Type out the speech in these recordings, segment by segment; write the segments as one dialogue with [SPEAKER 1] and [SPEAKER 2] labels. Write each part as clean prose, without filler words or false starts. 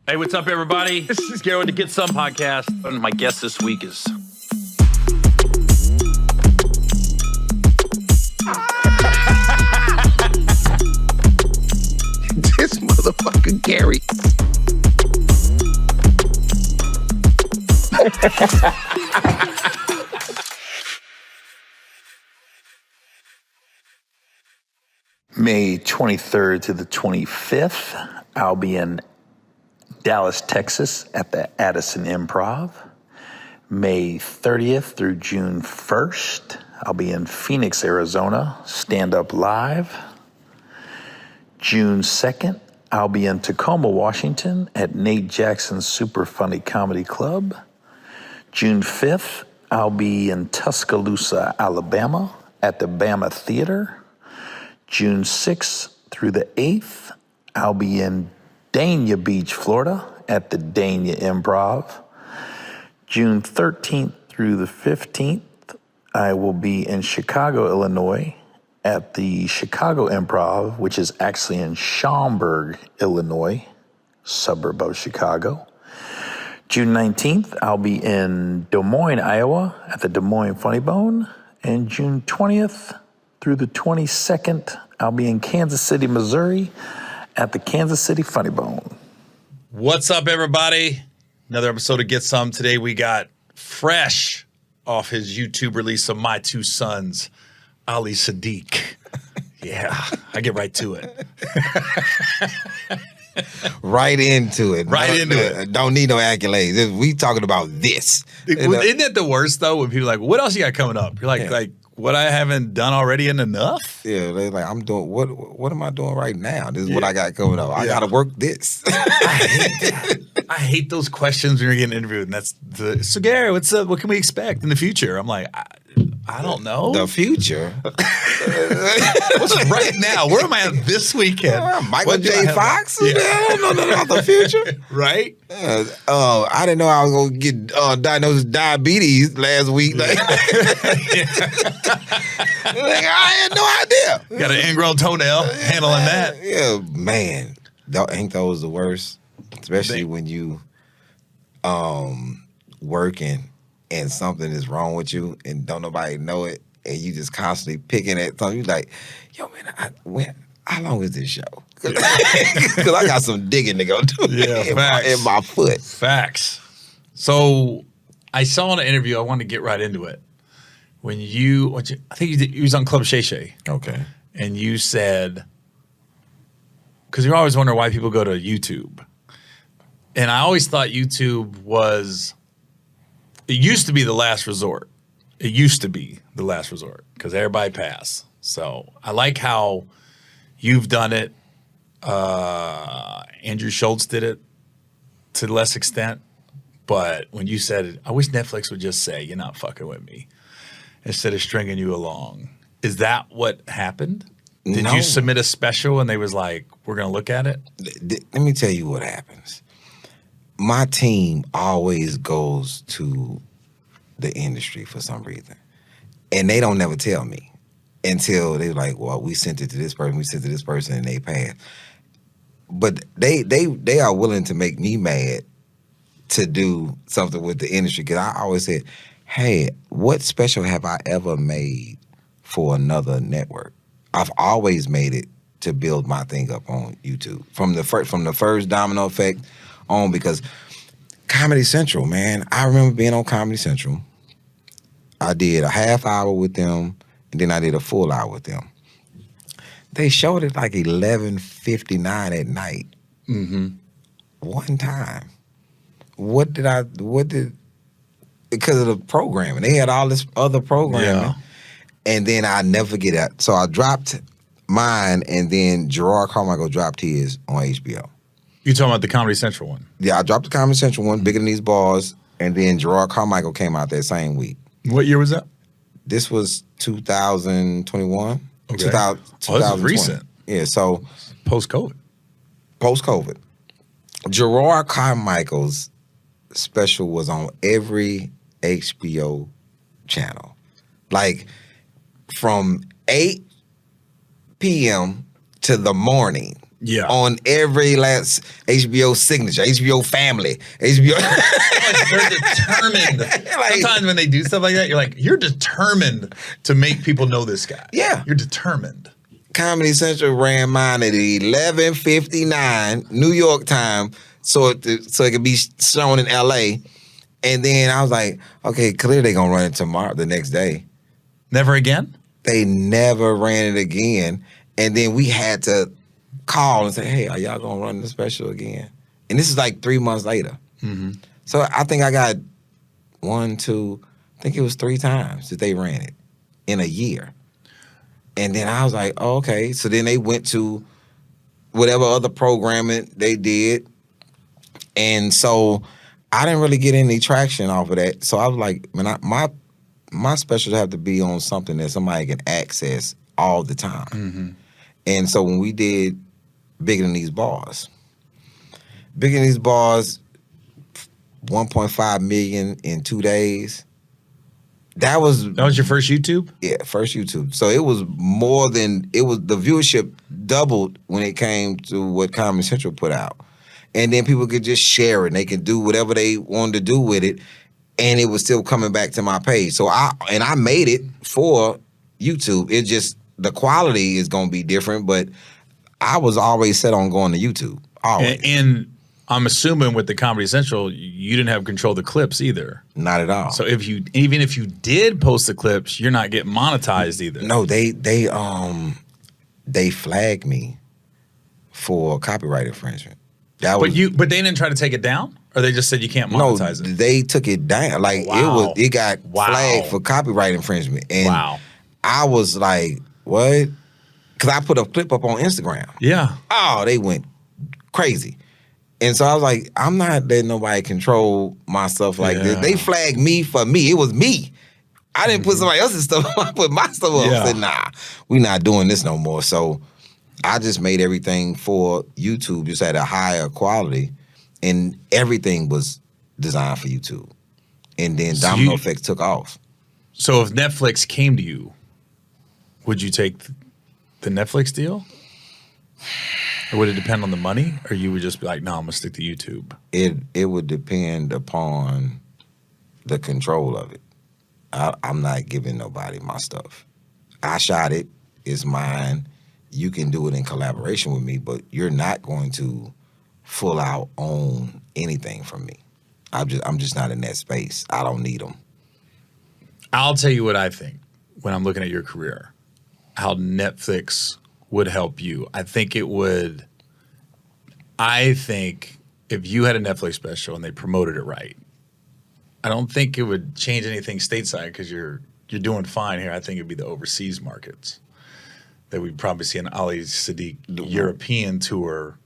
[SPEAKER 1] Hey, what's up, everybody? This is Gary Owen, the Get Some podcast. And my guest this week is...
[SPEAKER 2] This motherfucker Gary.
[SPEAKER 1] May 23rd to the 25th, I'll be in Dallas, Texas at the Addison Improv. May 30th through June 1st, I'll be in Phoenix, Arizona, Stand Up Live. June 2nd, I'll be in Tacoma, Washington at Nate Jackson's Super Funny Comedy Club. June 5th, I'll be in Tuscaloosa, Alabama at the Bama Theater. June 6th through the 8th, I'll be in Dania Beach, Florida at the Dania Improv. June 13th through the 15th, I will be in Chicago, Illinois at the Chicago Improv, which is actually in Schaumburg, Illinois, suburb of Chicago. June 19th, I'll be in Des Moines, Iowa at the Des Moines Funny Bone. And June 20th through the 22nd, I'll be in Kansas City, Missouri at the Kansas City Funny Bone. What's up, everybody? Another episode of Get Some. Today we got fresh off his YouTube release of My Two Sons, Ali Siddiq. Yeah, I get right to it.
[SPEAKER 2] Right into it.
[SPEAKER 1] It.
[SPEAKER 2] Don't need no accolades. We talking about this.
[SPEAKER 1] Isn't that the worst, though, when people are like, what else you got coming up? You're like, what I haven't done already and enough?
[SPEAKER 2] Yeah, they're like, I'm doing, what am I doing right now? This is what I got coming up. I got to work this.
[SPEAKER 1] I hate those questions when you're getting interviewed. And so Gary, what's up? What can we expect in the future? I'm like, I don't know.
[SPEAKER 2] The future?
[SPEAKER 1] What's right now? Where am I at this weekend?
[SPEAKER 2] Michael J. Fox?
[SPEAKER 1] Yeah.
[SPEAKER 2] I don't know nothing about the future.
[SPEAKER 1] Right?
[SPEAKER 2] I didn't know I was going to get diagnosed with diabetes last week. Like, I had no idea.
[SPEAKER 1] Got an ingrown toenail handling that.
[SPEAKER 2] Yeah, man. Ain't those the worst? Especially when you working and something is wrong with you and don't nobody know it and you just constantly picking at something. You like, yo, man, how long is this show? Because I got some digging to go do in my foot.
[SPEAKER 1] Facts. So I saw in an interview, I wanted to get right into it. When I think you was on Club Shay Shay.
[SPEAKER 2] Okay.
[SPEAKER 1] And you said, because you're always wondering why people go to YouTube. And I always thought YouTube it used to be the last resort. It used to be the last resort because everybody passed. So I like how you've done it. Andrew Schultz did it to less extent. But when you said it, I wish Netflix would just say, you're not fucking with me instead of stringing you along. Is that what happened? Did you submit a special and they was like, we're going to look at it?
[SPEAKER 2] Let me tell you what happens. My team always goes to the industry for some reason. And they don't never tell me until they're like, well, we sent it to this person, and they passed. But they are willing to make me mad to do something with the industry. Because I always said, hey, what special have I ever made for another network? I've always made it to build my thing up on YouTube. From the first Domino Effect on, because Comedy Central, man, I remember being on Comedy Central. I did a half hour with them, and then I did a full hour with them. They showed it like 11:59 at night. Mm-hmm. One time. Because of the programming. They had all this other programming.
[SPEAKER 1] Yeah.
[SPEAKER 2] And then I never forget that. So I dropped mine, and then Gerard Carmichael dropped his on HBO.
[SPEAKER 1] You talking about the Comedy Central one?
[SPEAKER 2] Yeah, I dropped the Comedy Central one, Bigger Than These Bars, and then Gerard Carmichael came out that same week.
[SPEAKER 1] What year was that?
[SPEAKER 2] This was 2021.
[SPEAKER 1] Okay.
[SPEAKER 2] 2020.
[SPEAKER 1] This is recent.
[SPEAKER 2] Yeah, so.
[SPEAKER 1] Post-COVID.
[SPEAKER 2] Post-COVID. Gerard Carmichael's special was on every HBO channel. Like, from 8 p.m. to the morning,
[SPEAKER 1] Yeah.
[SPEAKER 2] On every last HBO signature, HBO family, HBO.
[SPEAKER 1] They're determined. Sometimes when they do stuff like that, you're like, you're determined to make people know this guy.
[SPEAKER 2] Yeah.
[SPEAKER 1] You're determined.
[SPEAKER 2] Comedy Central ran mine at 11:59 New York time, so it could be shown in LA. And then I was like, okay, clearly they're gonna run it tomorrow, the next day.
[SPEAKER 1] Never again?
[SPEAKER 2] They never ran it again. And then we had to call and say, hey, are y'all gonna run the special again? And this is like 3 months later.
[SPEAKER 1] Mm-hmm.
[SPEAKER 2] So I think I got 1, 2, I think it was 3 times that they ran it in a year. And then I was like, oh, okay. So then they went to whatever other programming they did. And so I didn't really get any traction off of that. So I was like, man, my specials have to be on something that somebody can access all the time.
[SPEAKER 1] Mm-hmm.
[SPEAKER 2] And so when we did Bigger Than These Bars, 1.5 million in 2 days. That was
[SPEAKER 1] your first YouTube?
[SPEAKER 2] Yeah, first YouTube. So it was more than, the viewership doubled when it came to what Comedy Central put out. And then people could just share it and they could do whatever they wanted to do with it. And it was still coming back to my page. So I made it for YouTube. It just, the quality is going to be different, but I was always set on going to YouTube. Always.
[SPEAKER 1] And I'm assuming with the Comedy Central, you didn't have control of the clips either.
[SPEAKER 2] Not at all.
[SPEAKER 1] So even if you did post the clips, you're not getting monetized either.
[SPEAKER 2] No, they flagged me for copyright infringement.
[SPEAKER 1] But they didn't try to take it down, or they just said you can't monetize it.
[SPEAKER 2] They took it down. Like it got flagged for copyright infringement. And I was like, what? Because I put a clip up on Instagram.
[SPEAKER 1] Yeah.
[SPEAKER 2] Oh, they went crazy. And so I was like, I'm not letting nobody control my stuff like this. They flagged me for me. It was me. I didn't put somebody else's stuff up. I put my stuff up. I said, nah, we're not doing this no more. So I just made everything for YouTube just at a higher quality. And everything was designed for YouTube. And then Domino Effects took off.
[SPEAKER 1] So if Netflix came to you, would you take the Netflix deal? Or would it depend on the money? Or you would just be like, no, I'm going to stick to YouTube?
[SPEAKER 2] It would depend upon the control of it. I'm not giving nobody my stuff. I shot it. It's mine. You can do it in collaboration with me, but you're not going to full out own anything from me. I'm just not in that space. I don't need them.
[SPEAKER 1] I'll tell you what I think when I'm looking at your career, how Netflix would help you. I think if you had a Netflix special and they promoted it right, I don't think it would change anything stateside because you're doing fine here. I think it'd be the overseas markets that we'd probably see an Ali Siddiq European tour.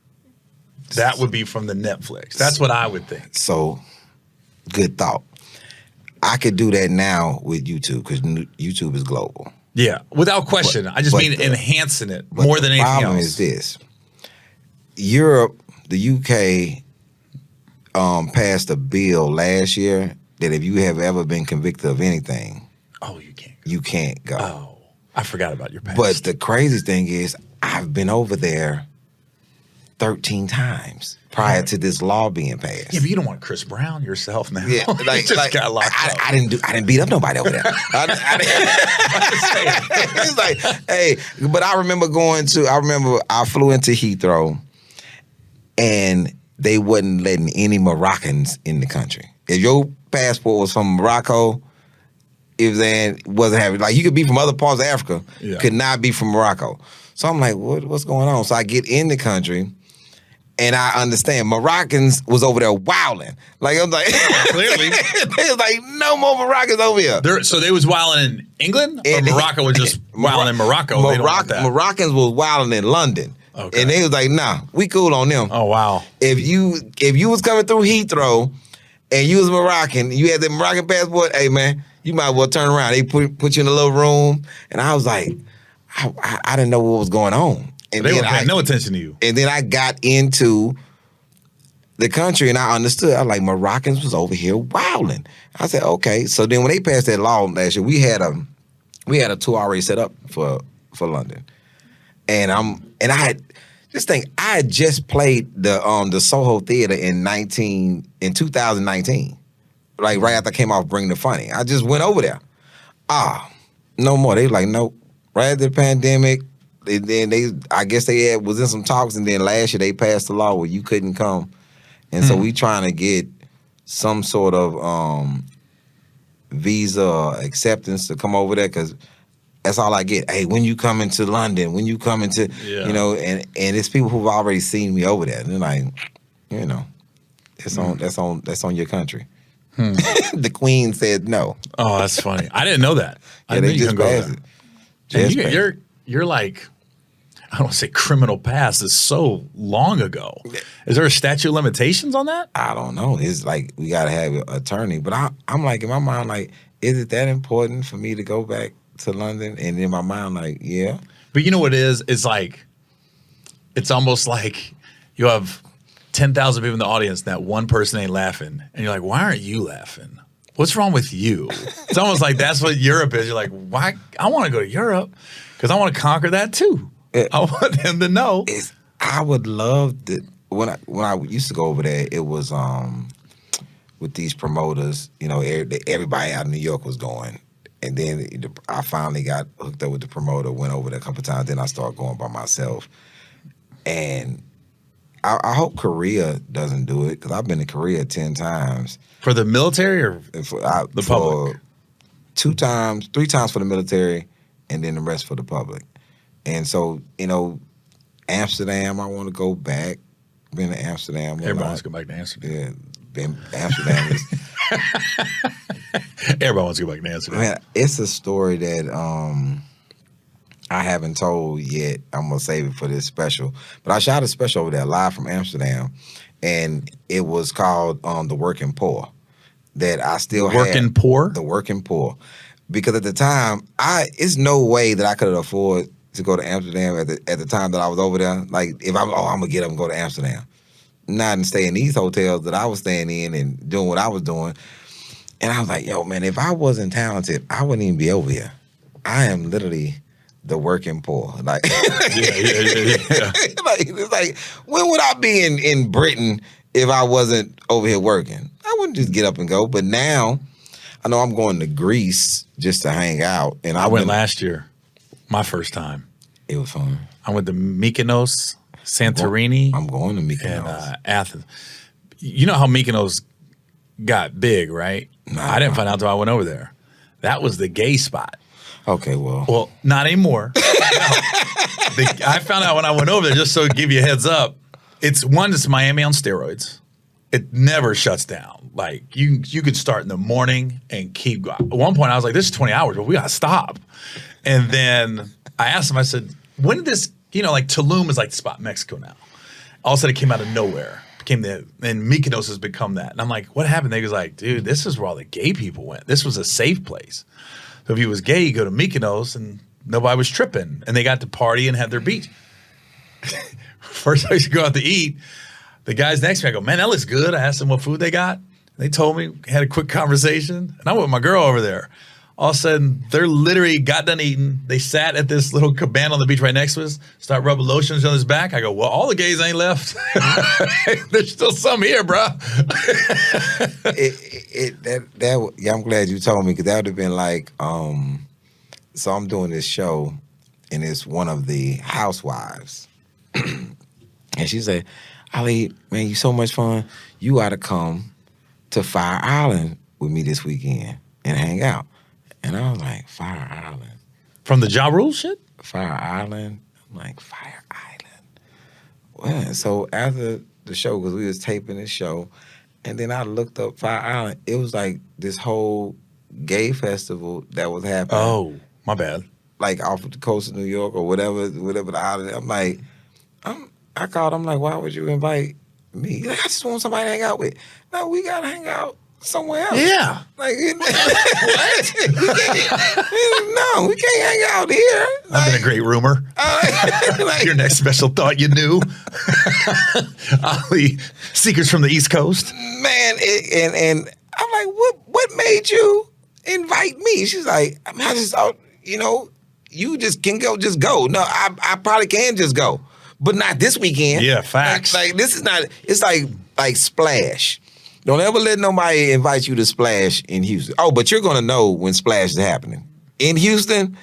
[SPEAKER 1] That would be from the Netflix. That's what I would think.
[SPEAKER 2] So, good thought. I could do that now with YouTube because YouTube is global.
[SPEAKER 1] Yeah, without question. I just mean enhancing it more than anything else.
[SPEAKER 2] The problem is this. Europe, the UK passed a bill last year that if you have ever been convicted of anything, you can't go.
[SPEAKER 1] Oh, I forgot about your past.
[SPEAKER 2] But the crazy thing is I've been over there 13 times prior to this law being passed.
[SPEAKER 1] Yeah, but you don't want Chris Brown yourself now.
[SPEAKER 2] Yeah,
[SPEAKER 1] like got locked up.
[SPEAKER 2] I didn't beat up nobody over there. It's like, hey, but I remember I flew into Heathrow and they wasn't letting any Moroccans in the country. If your passport was from Morocco, wasn't having, like, you could be from other parts of Africa, could not be from Morocco. So I'm like, what's going on? So I get in the country and I understand Moroccans was over there wilding. Like, I'm like, clearly. They was like, no more Moroccans over here.
[SPEAKER 1] So they was wilding in England? Or Morocco was just wilding in Morocco? They don't want that.
[SPEAKER 2] Moroccans was wilding in London. Okay. And they was like, nah, we cool on them.
[SPEAKER 1] Oh, wow.
[SPEAKER 2] If you was coming through Heathrow and you was Moroccan, you had the Moroccan passport, hey, man, you might as well turn around. They put you in a little room. And I was like, I didn't know what was going on. And
[SPEAKER 1] they were paying no attention to you.
[SPEAKER 2] And then I got into the country and I understood. I was like, Moroccans was over here wilding. I said, okay. So then when they passed that law last year, we had a tour already set up for London. And I had This thing, I had just played the Soho Theater in 2019. Like right after I came off Bring the Funny. I just went over there. No more. They like, nope. Right after the pandemic, I guess they was in some talks, and then last year they passed a law where you couldn't come. And so we trying to get some sort of visa or acceptance to come over there, because that's all I get. Hey, when you coming to London? When you coming to, and it's people who've already seen me over there. And they're like, that's on your country. The Queen said no.
[SPEAKER 1] Oh, that's funny. I didn't know that. I
[SPEAKER 2] they just passed it.
[SPEAKER 1] And you're like, I don't want to say criminal past is so long ago. Is there a statute of limitations on that?
[SPEAKER 2] I don't know. It's like we got to have an attorney. But I'm like, in my mind, like, is it that important for me to go back to London? And in my mind, like, yeah.
[SPEAKER 1] But you know what it is? It's like, it's almost like you have 10,000 people in the audience and that one person ain't laughing. And you're like, why aren't you laughing? What's wrong with you? It's almost like that's what Europe is. You're like, why? I want to go to Europe because I want to conquer that too. I want them to know.
[SPEAKER 2] I would love to. When I used to go over there, it was with these promoters. Everybody out of New York was going. And then I finally got hooked up with the promoter, went over there a couple of times. Then I started going by myself. And I hope Korea doesn't do it, because I've been to Korea 10 times.
[SPEAKER 1] For the military or the public?
[SPEAKER 2] 3 times for the military, and then the rest for the public. And so, Amsterdam, I want to go back. Been to Amsterdam.
[SPEAKER 1] Everybody wants to go back to Amsterdam.
[SPEAKER 2] Yeah, been Amsterdam is.
[SPEAKER 1] Everybody wants to go back to Amsterdam.
[SPEAKER 2] Man, it's a story that I haven't told yet. I'm gonna save it for this special. But I shot a special over there live from Amsterdam, and it was called "The Working Poor." That I still had.
[SPEAKER 1] Working Poor?
[SPEAKER 2] The Working Poor, because at the time, it's no way that I could afford to go to Amsterdam at the time that I was over there. Like, if I'm gonna get up and go to Amsterdam, not and stay in these hotels that I was staying in and doing what I was doing. And I was like, yo, man, if I wasn't talented, I wouldn't even be over here. I am literally the working poor. Like,
[SPEAKER 1] yeah.
[SPEAKER 2] It's like, when would I be in Britain if I wasn't over here working? I wouldn't just get up and go. But now, I know I'm going to Greece just to hang out. And
[SPEAKER 1] I went last year. My first time.
[SPEAKER 2] It was fun.
[SPEAKER 1] I went to Mykonos, Santorini.
[SPEAKER 2] I'm going to Mykonos.
[SPEAKER 1] And Athens. You know how Mykonos got big, right? I didn't find out until I went over there. That was the gay spot.
[SPEAKER 2] Okay, well.
[SPEAKER 1] Well, not anymore. I found out when I went over there, just so to give you a heads up, it's Miami on steroids. It never shuts down. Like, you could start in the morning and keep going. At one point, I was like, this is 20 hours, but we got to stop. And then I asked him, I said, when did this, like Tulum is like the spot in Mexico now. All of a sudden it came out of nowhere. And Mykonos has become that. And I'm like, what happened? They was like, dude, this is where all the gay people went. This was a safe place. So if you was gay, you go to Mykonos and nobody was tripping. And they got to party and have their beach. First time I used to go out to eat, the guys next to me, I go, man, that looks good. I asked them what food they got. They told me, had a quick conversation. And I went with my girl over there. All of a sudden, they're literally got done eating. They sat at this little cabana on the beach right next to us, start rubbing lotions on his back. I go, well, all the gays ain't left. There's still some here, bro.
[SPEAKER 2] I'm glad you told me, because that would have been like, so I'm doing this show, and it's one of the housewives. And she said, Ali, man, you so much fun. You ought to come to Fire Island with me this weekend and hang out. And I was like, Fire Island.
[SPEAKER 1] From the Ja Rule shit?
[SPEAKER 2] Fire Island. I'm like, Fire Island. Well, so after the show, because we was taping this show, and then I looked up Fire Island, it was like this whole gay festival that was happening.
[SPEAKER 1] Oh, my bad.
[SPEAKER 2] Like off of the coast of New York or whatever the island. I'm like, I called him like, why would you invite me? He's like, I just want somebody to hang out with. No, we got to hang out somewhere else.
[SPEAKER 1] Yeah.
[SPEAKER 2] Like, what? No, we can't hang out here.
[SPEAKER 1] I've been a great rumor. Your next special thought you knew. Ali, Secrets from the East Coast.
[SPEAKER 2] Man, and I'm like, what made you invite me? She's like, I mean, I just thought, you just can go, just go. No, I probably can just go. but not this weekend.
[SPEAKER 1] Yeah, facts.
[SPEAKER 2] Like this is not. It's like Splash. Don't ever let nobody invite you to Splash in Houston. Oh, but you're gonna know when Splash is happening in Houston.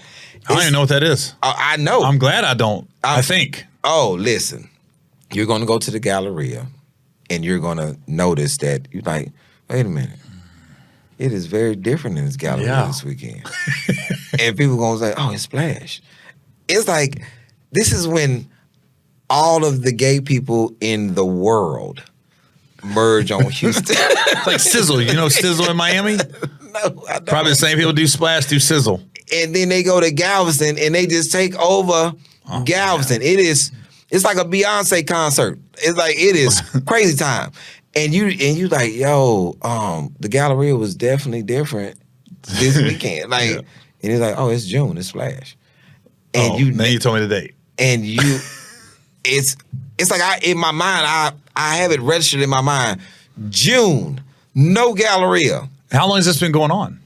[SPEAKER 1] I don't even know what that is.
[SPEAKER 2] I know.
[SPEAKER 1] I'm glad I don't. I think.
[SPEAKER 2] Oh, listen. You're gonna go to the Galleria, and you're gonna notice that you're like, wait a minute. It is very different in this Galleria this weekend. And people gonna say, oh, it's Splash. It's like, this is when all of the gay people in the world merge on Houston.
[SPEAKER 1] It's like Sizzle. You know Sizzle in Miami?
[SPEAKER 2] No, I don't.
[SPEAKER 1] Probably the same people do Splash, do Sizzle.
[SPEAKER 2] And then they go to Galveston and they just take over Galveston.
[SPEAKER 1] Man.
[SPEAKER 2] It's like a Beyonce concert. It's like, it is crazy time. And you like, yo, the Galleria was definitely different this weekend. Like, and he's like, oh, it's June, it's Splash. And
[SPEAKER 1] now you told me the date.
[SPEAKER 2] And it's like in my mind, I have it registered in my mind. June, no Galleria.
[SPEAKER 1] How long has this been going on?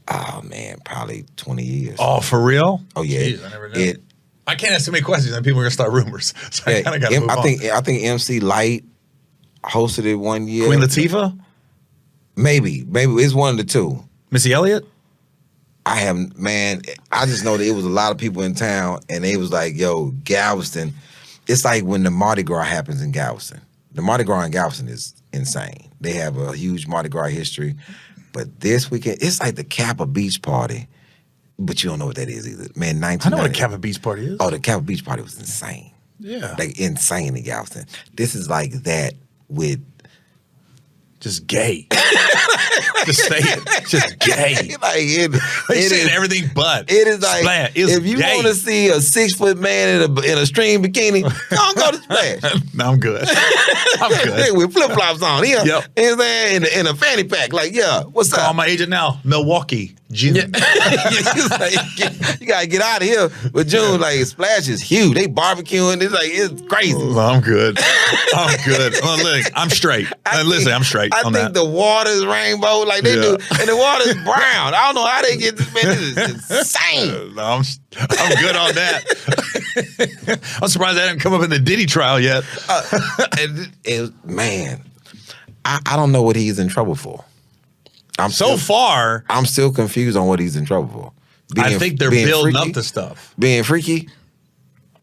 [SPEAKER 2] Oh man, probably 20 years.
[SPEAKER 1] Oh, for real?
[SPEAKER 2] Oh yeah.
[SPEAKER 1] Jeez, I never knew. I can't ask too many questions, and people are gonna start rumors. So I kind of got to move on.
[SPEAKER 2] I think MC Light hosted it one year.
[SPEAKER 1] Queen Latifah?
[SPEAKER 2] Maybe it's one of the two.
[SPEAKER 1] Missy Elliott?
[SPEAKER 2] I just know that it was a lot of people in town, and they was like, yo, Galveston. It's like when the Mardi Gras happens in Galveston. The Mardi Gras in Galveston is insane. They have a huge Mardi Gras history. But this weekend, it's like the Kappa Beach Party, but you don't know what that is either. Man,
[SPEAKER 1] I know what a Kappa Beach Party is.
[SPEAKER 2] Oh, the Kappa Beach Party was insane.
[SPEAKER 1] Yeah.
[SPEAKER 2] Like, insane in Galveston. This is like that with...
[SPEAKER 1] Just gay. Just say it. Just gay.
[SPEAKER 2] They
[SPEAKER 1] saying everything but.
[SPEAKER 2] It is like,
[SPEAKER 1] Splash.
[SPEAKER 2] If you want to see a 6-foot man in a string bikini, don't go to Splash.
[SPEAKER 1] No, I'm good. I'm good.
[SPEAKER 2] With flip-flops on. Yeah.
[SPEAKER 1] Yep.
[SPEAKER 2] You know what I'm saying? In a fanny pack. Like, yeah, what's up?
[SPEAKER 1] Call my agent now. Milwaukee, June.
[SPEAKER 2] You got to get out of here. But June, like, Splash is huge. They barbecuing. It's crazy.
[SPEAKER 1] I'm good. I'm good. Look, I'm straight. Listen, I'm straight.
[SPEAKER 2] I think the water is rainbow, like they do, and the water is brown. I don't know how they get this, man. This is insane.
[SPEAKER 1] No, I'm good on that. I'm surprised that didn't come up in the Diddy trial yet.
[SPEAKER 2] Man, I don't know what he's in trouble for. I'm
[SPEAKER 1] still
[SPEAKER 2] confused on what he's in trouble for.
[SPEAKER 1] I think they're building up the stuff.
[SPEAKER 2] Being freaky.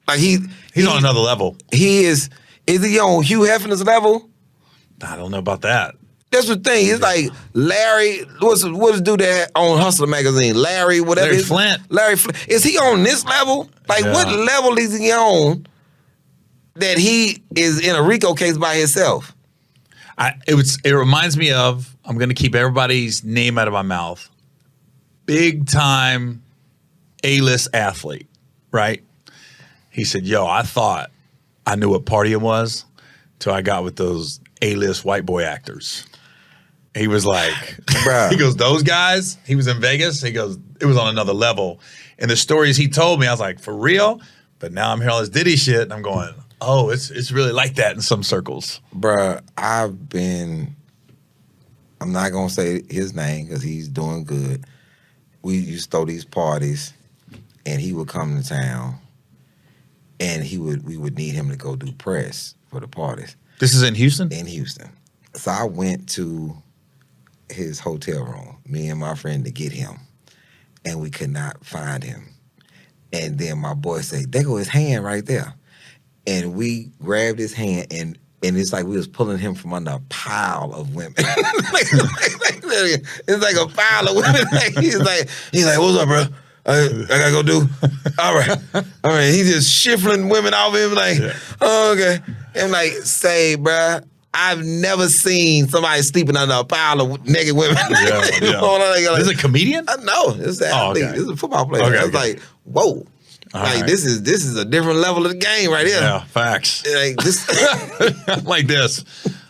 [SPEAKER 2] Like he's
[SPEAKER 1] on another level.
[SPEAKER 2] He is he on Hugh Hefner's level?
[SPEAKER 1] I don't know about that.
[SPEAKER 2] That's the thing. It's like Larry, what does dude that on Hustler magazine? Larry, whatever.
[SPEAKER 1] Larry Flint.
[SPEAKER 2] Larry Flint. Is he on this level? Like, what level is he on that he is in a Rico case by himself?
[SPEAKER 1] It reminds me of, I'm going to keep everybody's name out of my mouth, big time A-list athlete, right? He said, yo, I thought I knew what partying was till I got with those A-list white boy actors. He was like,
[SPEAKER 2] bruh.
[SPEAKER 1] He goes, those guys, he was in Vegas. He goes, it was on another level. And the stories he told me, I was like, for real? But now I'm hearing all this Diddy shit, and I'm going, oh, it's really like that in some circles.
[SPEAKER 2] Bruh, I'm not going to say his name because he's doing good. We used to throw these parties, and he would come to town, and we would need him to go do press for the parties.
[SPEAKER 1] This is in Houston?
[SPEAKER 2] In Houston. So I went to his hotel room, me and my friend, to get him. And we could not find him. And then my boy said, there go his hand right there. And we grabbed his hand, and it's like we was pulling him from under a pile of women. It's like a pile of women. He's like, what's up, bro? I gotta go do. All right. He just shifting women off him like, oh, okay. And like, say, bruh, I've never seen somebody sleeping under a pile of naked women.
[SPEAKER 1] Yeah. This is a comedian?
[SPEAKER 2] No, it's an athlete.
[SPEAKER 1] Okay.
[SPEAKER 2] This is a football player.
[SPEAKER 1] Okay,
[SPEAKER 2] it's like, whoa.
[SPEAKER 1] All
[SPEAKER 2] like
[SPEAKER 1] right.
[SPEAKER 2] this is a different level of the game right here.
[SPEAKER 1] Yeah, facts.
[SPEAKER 2] Like this.
[SPEAKER 1] I'm like this.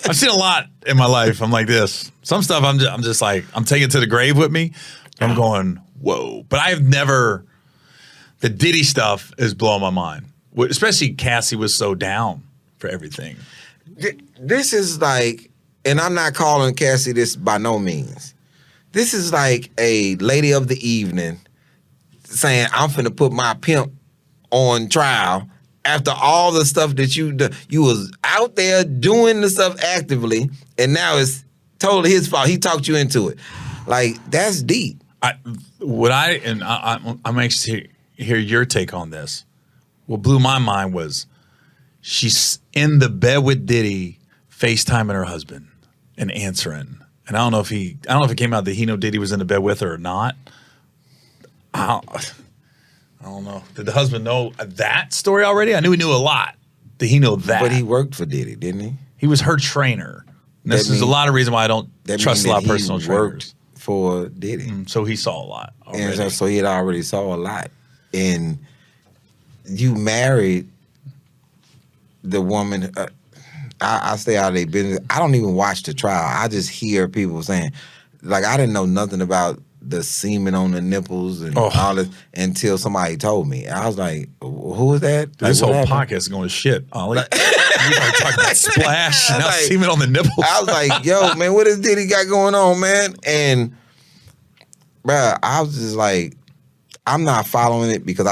[SPEAKER 1] I've seen a lot in my life. I'm like this. Some stuff I'm just like, I'm taking it to the grave with me. I'm going, whoa. But I've never, the Diddy stuff is blowing my mind. Especially Cassie was so down for everything.
[SPEAKER 2] This is like, and I'm not calling Cassie this by no means. This is like a lady of the evening saying, I'm finna put my pimp on trial After all the stuff that you was out there doing the stuff actively, and now it's totally his fault. He talked you into it. Like, that's deep.
[SPEAKER 1] I'm anxious to hear your take on this. What blew my mind was she's in the bed with Diddy, FaceTiming her husband and answering. And I don't know if it came out that he knew Diddy was in the bed with her or not. I don't know. Did the husband know that story already? I knew he knew a lot. Did he know that?
[SPEAKER 2] But he worked for Diddy, didn't he?
[SPEAKER 1] He was her trainer. And this is a lot of reason why I don't trust a lot of personal trainers.
[SPEAKER 2] Worked for Diddy.
[SPEAKER 1] So he saw a lot already.
[SPEAKER 2] And so he had already saw a lot. And you married the woman. I stay out of their business. I don't even watch the trial. I just hear people saying, like, I didn't know nothing about the semen on the nipples and all this until somebody told me. I was like, who is that?
[SPEAKER 1] Dude, this whole podcast is going to shit, Ollie. You talking about splash, now like, semen on the nipples.
[SPEAKER 2] I was like, yo, man, what is Diddy got going on, man? And, bruh, I was just like, I'm not following it because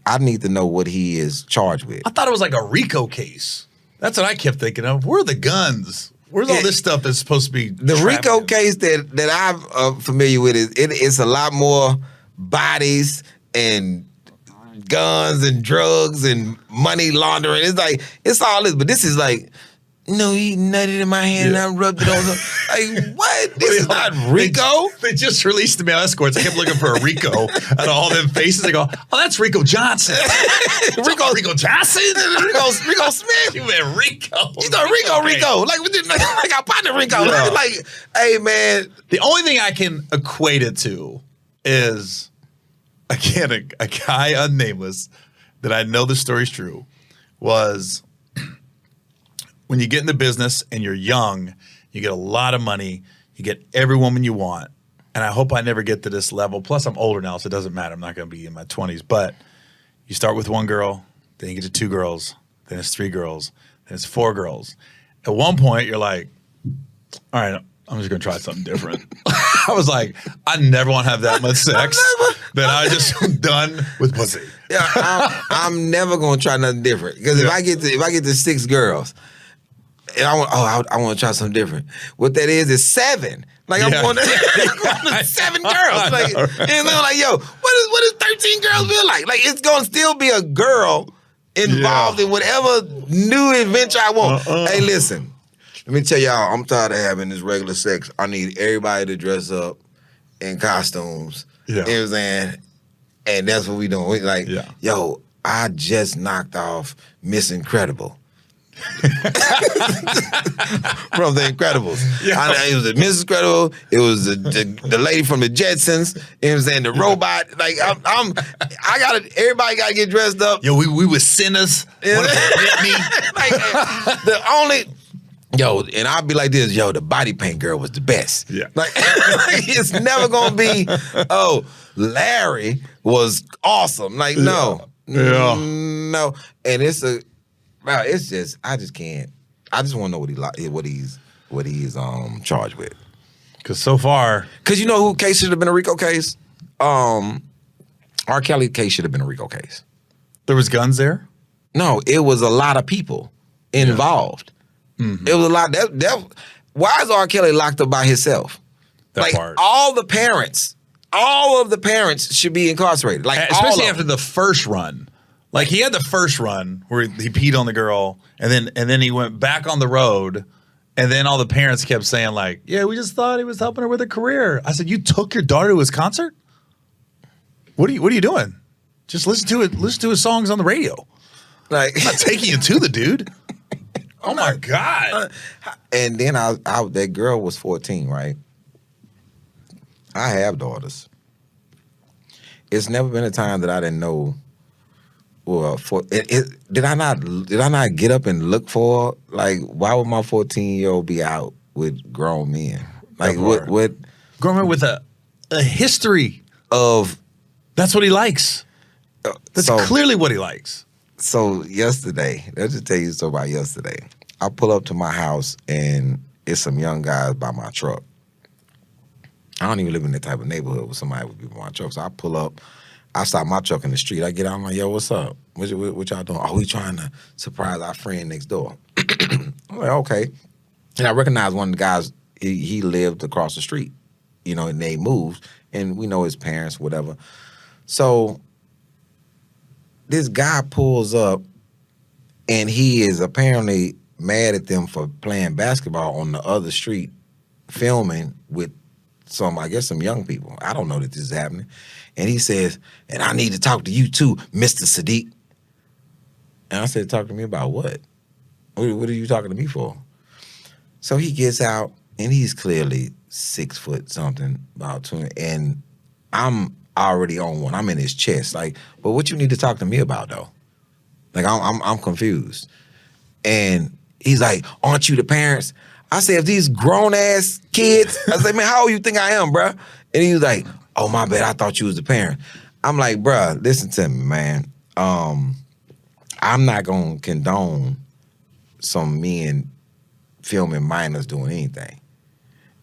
[SPEAKER 2] I need to know what he is charged with.
[SPEAKER 1] I thought it was like a Rico case. That's what I kept thinking of. Where are the guns? Where's all this stuff that's supposed to be
[SPEAKER 2] the Rico case that I'm familiar with it's a lot more bodies and guns and drugs and money laundering. It's like, it's all this, but this is like, no, he nutted in my hand and I rubbed it on him. Like, what? This is not Rico.
[SPEAKER 1] They just released the male escorts. I kept looking for a Rico out of all them faces. They go, oh, that's Rico Johnson. Rico Johnson?
[SPEAKER 2] Rico Smith.
[SPEAKER 1] You meant Rico.
[SPEAKER 2] You know Rico. Like our partner Rico.
[SPEAKER 1] Yeah.
[SPEAKER 2] Like, hey, man.
[SPEAKER 1] The only thing I can equate it to is, again, a guy unnameless that I know the story's true was... When you get in the business and you're young, you get a lot of money, you get every woman you want. And I hope I never get to this level. Plus, I'm older now, so it doesn't matter. I'm not going to be in my 20s. But you start with one girl, then you get to 2 girls, then it's 3 girls, then it's 4 girls. At one point, you're like, all right, I'm just going to try something different. I was like, I never want to have that much sex. Then I just am done with pussy.
[SPEAKER 2] Yeah, I'm never going to try nothing different. Because if I get to 6 girls, and I want to try something different. What that is 7. Like I'm going to 7 girls. Like, and they're like, yo, what does 13 girls feel like? Like it's gonna still be a girl involved in whatever new adventure I want. Hey, listen, let me tell y'all, I'm tired of having this regular sex. I need everybody to dress up in costumes. You know what I'm saying? And that's what we doing. We like, yo, I just knocked off Miss Incredible. From The Incredibles. It was the Mrs. Incredible. It was the lady from the Jetsons. You know what I'm saying? The robot. Like everybody gotta get dressed up.
[SPEAKER 1] Yo, we were sinners. Wanna forget me?
[SPEAKER 2] Like and I'd be like this, yo, the body paint girl was the best. Yeah. Like it's never gonna be, oh, Larry was awesome. Like, no. No. And it's just, I just can't. I just want to know what he's charged with.
[SPEAKER 1] Because so far,
[SPEAKER 2] because you know who case should have been a Rico case? R. Kelly case should have been a Rico case.
[SPEAKER 1] There was guns there?
[SPEAKER 2] No, it was a lot of people involved. Mm-hmm. It was a lot. Why is R. Kelly locked up by himself? That part. All of the parents should be incarcerated. Like
[SPEAKER 1] especially after the first run. Like he had the first run where he peed on the girl, and then he went back on the road, and then all the parents kept saying like, "Yeah, we just thought he was helping her with a career." I said, "You took your daughter to his concert? What are you doing? Just listen to his songs on the radio. Like, I'm not taking you to the dude." Oh my God!
[SPEAKER 2] And then that girl was 14, right? I have daughters. It's never been a time that I didn't know. Well, did I not get up and look for, like, why would my 14-year-old be out with grown men? Like what
[SPEAKER 1] grown men with a history
[SPEAKER 2] of
[SPEAKER 1] that's what he likes. That's clearly what he likes.
[SPEAKER 2] So yesterday, let's just tell you a story about yesterday. I pull up to my house and it's some young guys by my truck. I don't even live in that type of neighborhood where somebody would be by my truck. So I pull up. I stop my truck in the street. I get out, I'm like, yo, what's up? What y'all doing? Oh, we trying to surprise our friend next door. I'm like, okay. And I recognize one of the guys, he lived across the street, you know, and they moved, and we know his parents, whatever. So this guy pulls up, and he is apparently mad at them for playing basketball on the other street, filming with some young people. I don't know that this is happening. And he says, and I need to talk to you too, Mr. Siddiq. And I said, talk to me about what? What are you talking to me for? So he gets out, and he's clearly 6 foot something, about 20, and I'm already on one. I'm in his chest. Like, but what you need to talk to me about though? Like, I'm confused. And he's like, aren't you the parents? I said, if these grown ass kids, I said, man, how old you think I am, bruh? And he was like, oh, my bad, I thought you was the parent. I'm like, bruh, listen to me, man. I'm not gonna condone some men filming minors doing anything.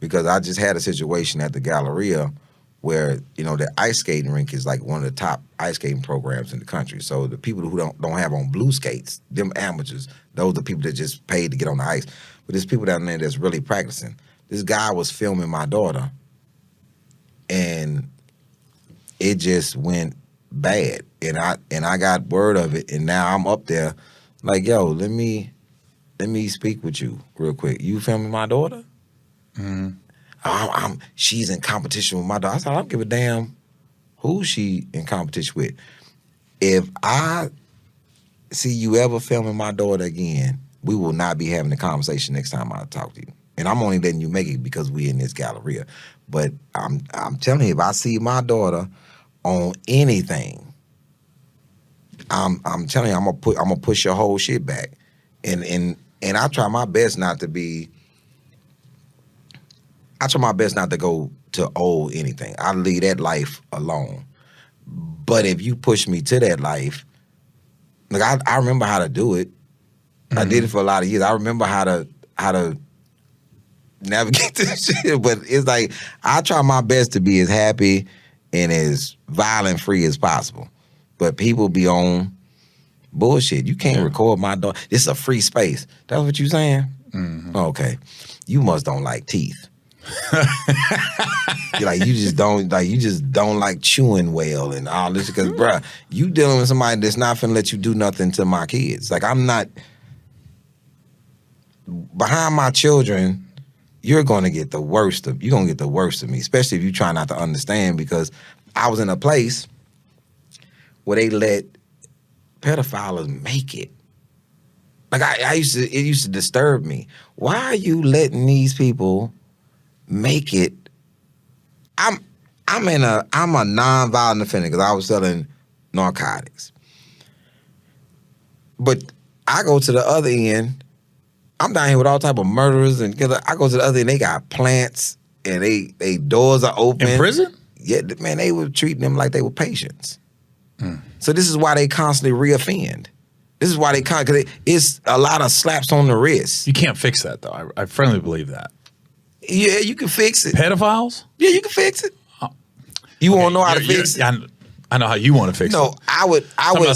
[SPEAKER 2] Because I just had a situation at the Galleria where, you know, the ice skating rink is like one of the top ice skating programs in the country. So the people who don't have on blue skates, them amateurs, those are the people that just paid to get on the ice. But there's people down there that's really practicing. This guy was filming my daughter, and it just went bad. And I got word of it, and now I'm up there like, yo, let me speak with you real quick. You filming my daughter? Mm-hmm. She's in competition with my daughter. I said, I don't give a damn who she in competition with. If I see you ever filming my daughter again, we will not be having a conversation next time I talk to you. And I'm only letting you make it because we in this Galleria. But I'm telling you, if I see my daughter on anything, I'm telling you, I'm gonna push your whole shit back. And I try my best not to be. I try my best not to go to old anything. I leave that life alone. But if you push me to that life, like I remember how to do it. Mm-hmm. I did it for a lot of years. I remember how to navigate this shit. But it's like I try my best to be as happy and as violent free as possible. But people be on bullshit. You can't record my daughter. This is a free space. That's what you saying? Mm-hmm. Okay. You must don't like teeth. you just don't like chewing well and all this, because bruh, you dealing with somebody that's not finna let you do nothing to my kids. Like, I'm not behind my children. You're gonna get the worst of me, especially if you try not to understand, because I was in a place where they let pedophiles make it. Like, it used to disturb me. Why are you letting these people make it? I'm a non-violent offender because I was selling narcotics. But I go to the other end. I'm down here with all type of murderers and killers. I go to the other end. They got plants and they doors are open.
[SPEAKER 1] In prison?
[SPEAKER 2] Yeah, man, they were treating them like they were patients. Mm. So this is why they constantly reoffend. This is why because it's a lot of slaps on the wrist.
[SPEAKER 1] You can't fix that though. I firmly believe that.
[SPEAKER 2] Yeah, you can fix it.
[SPEAKER 1] Pedophiles?
[SPEAKER 2] Yeah, you can fix it. You won't know how to fix it.
[SPEAKER 1] I know how you want to fix it.
[SPEAKER 2] No, I would.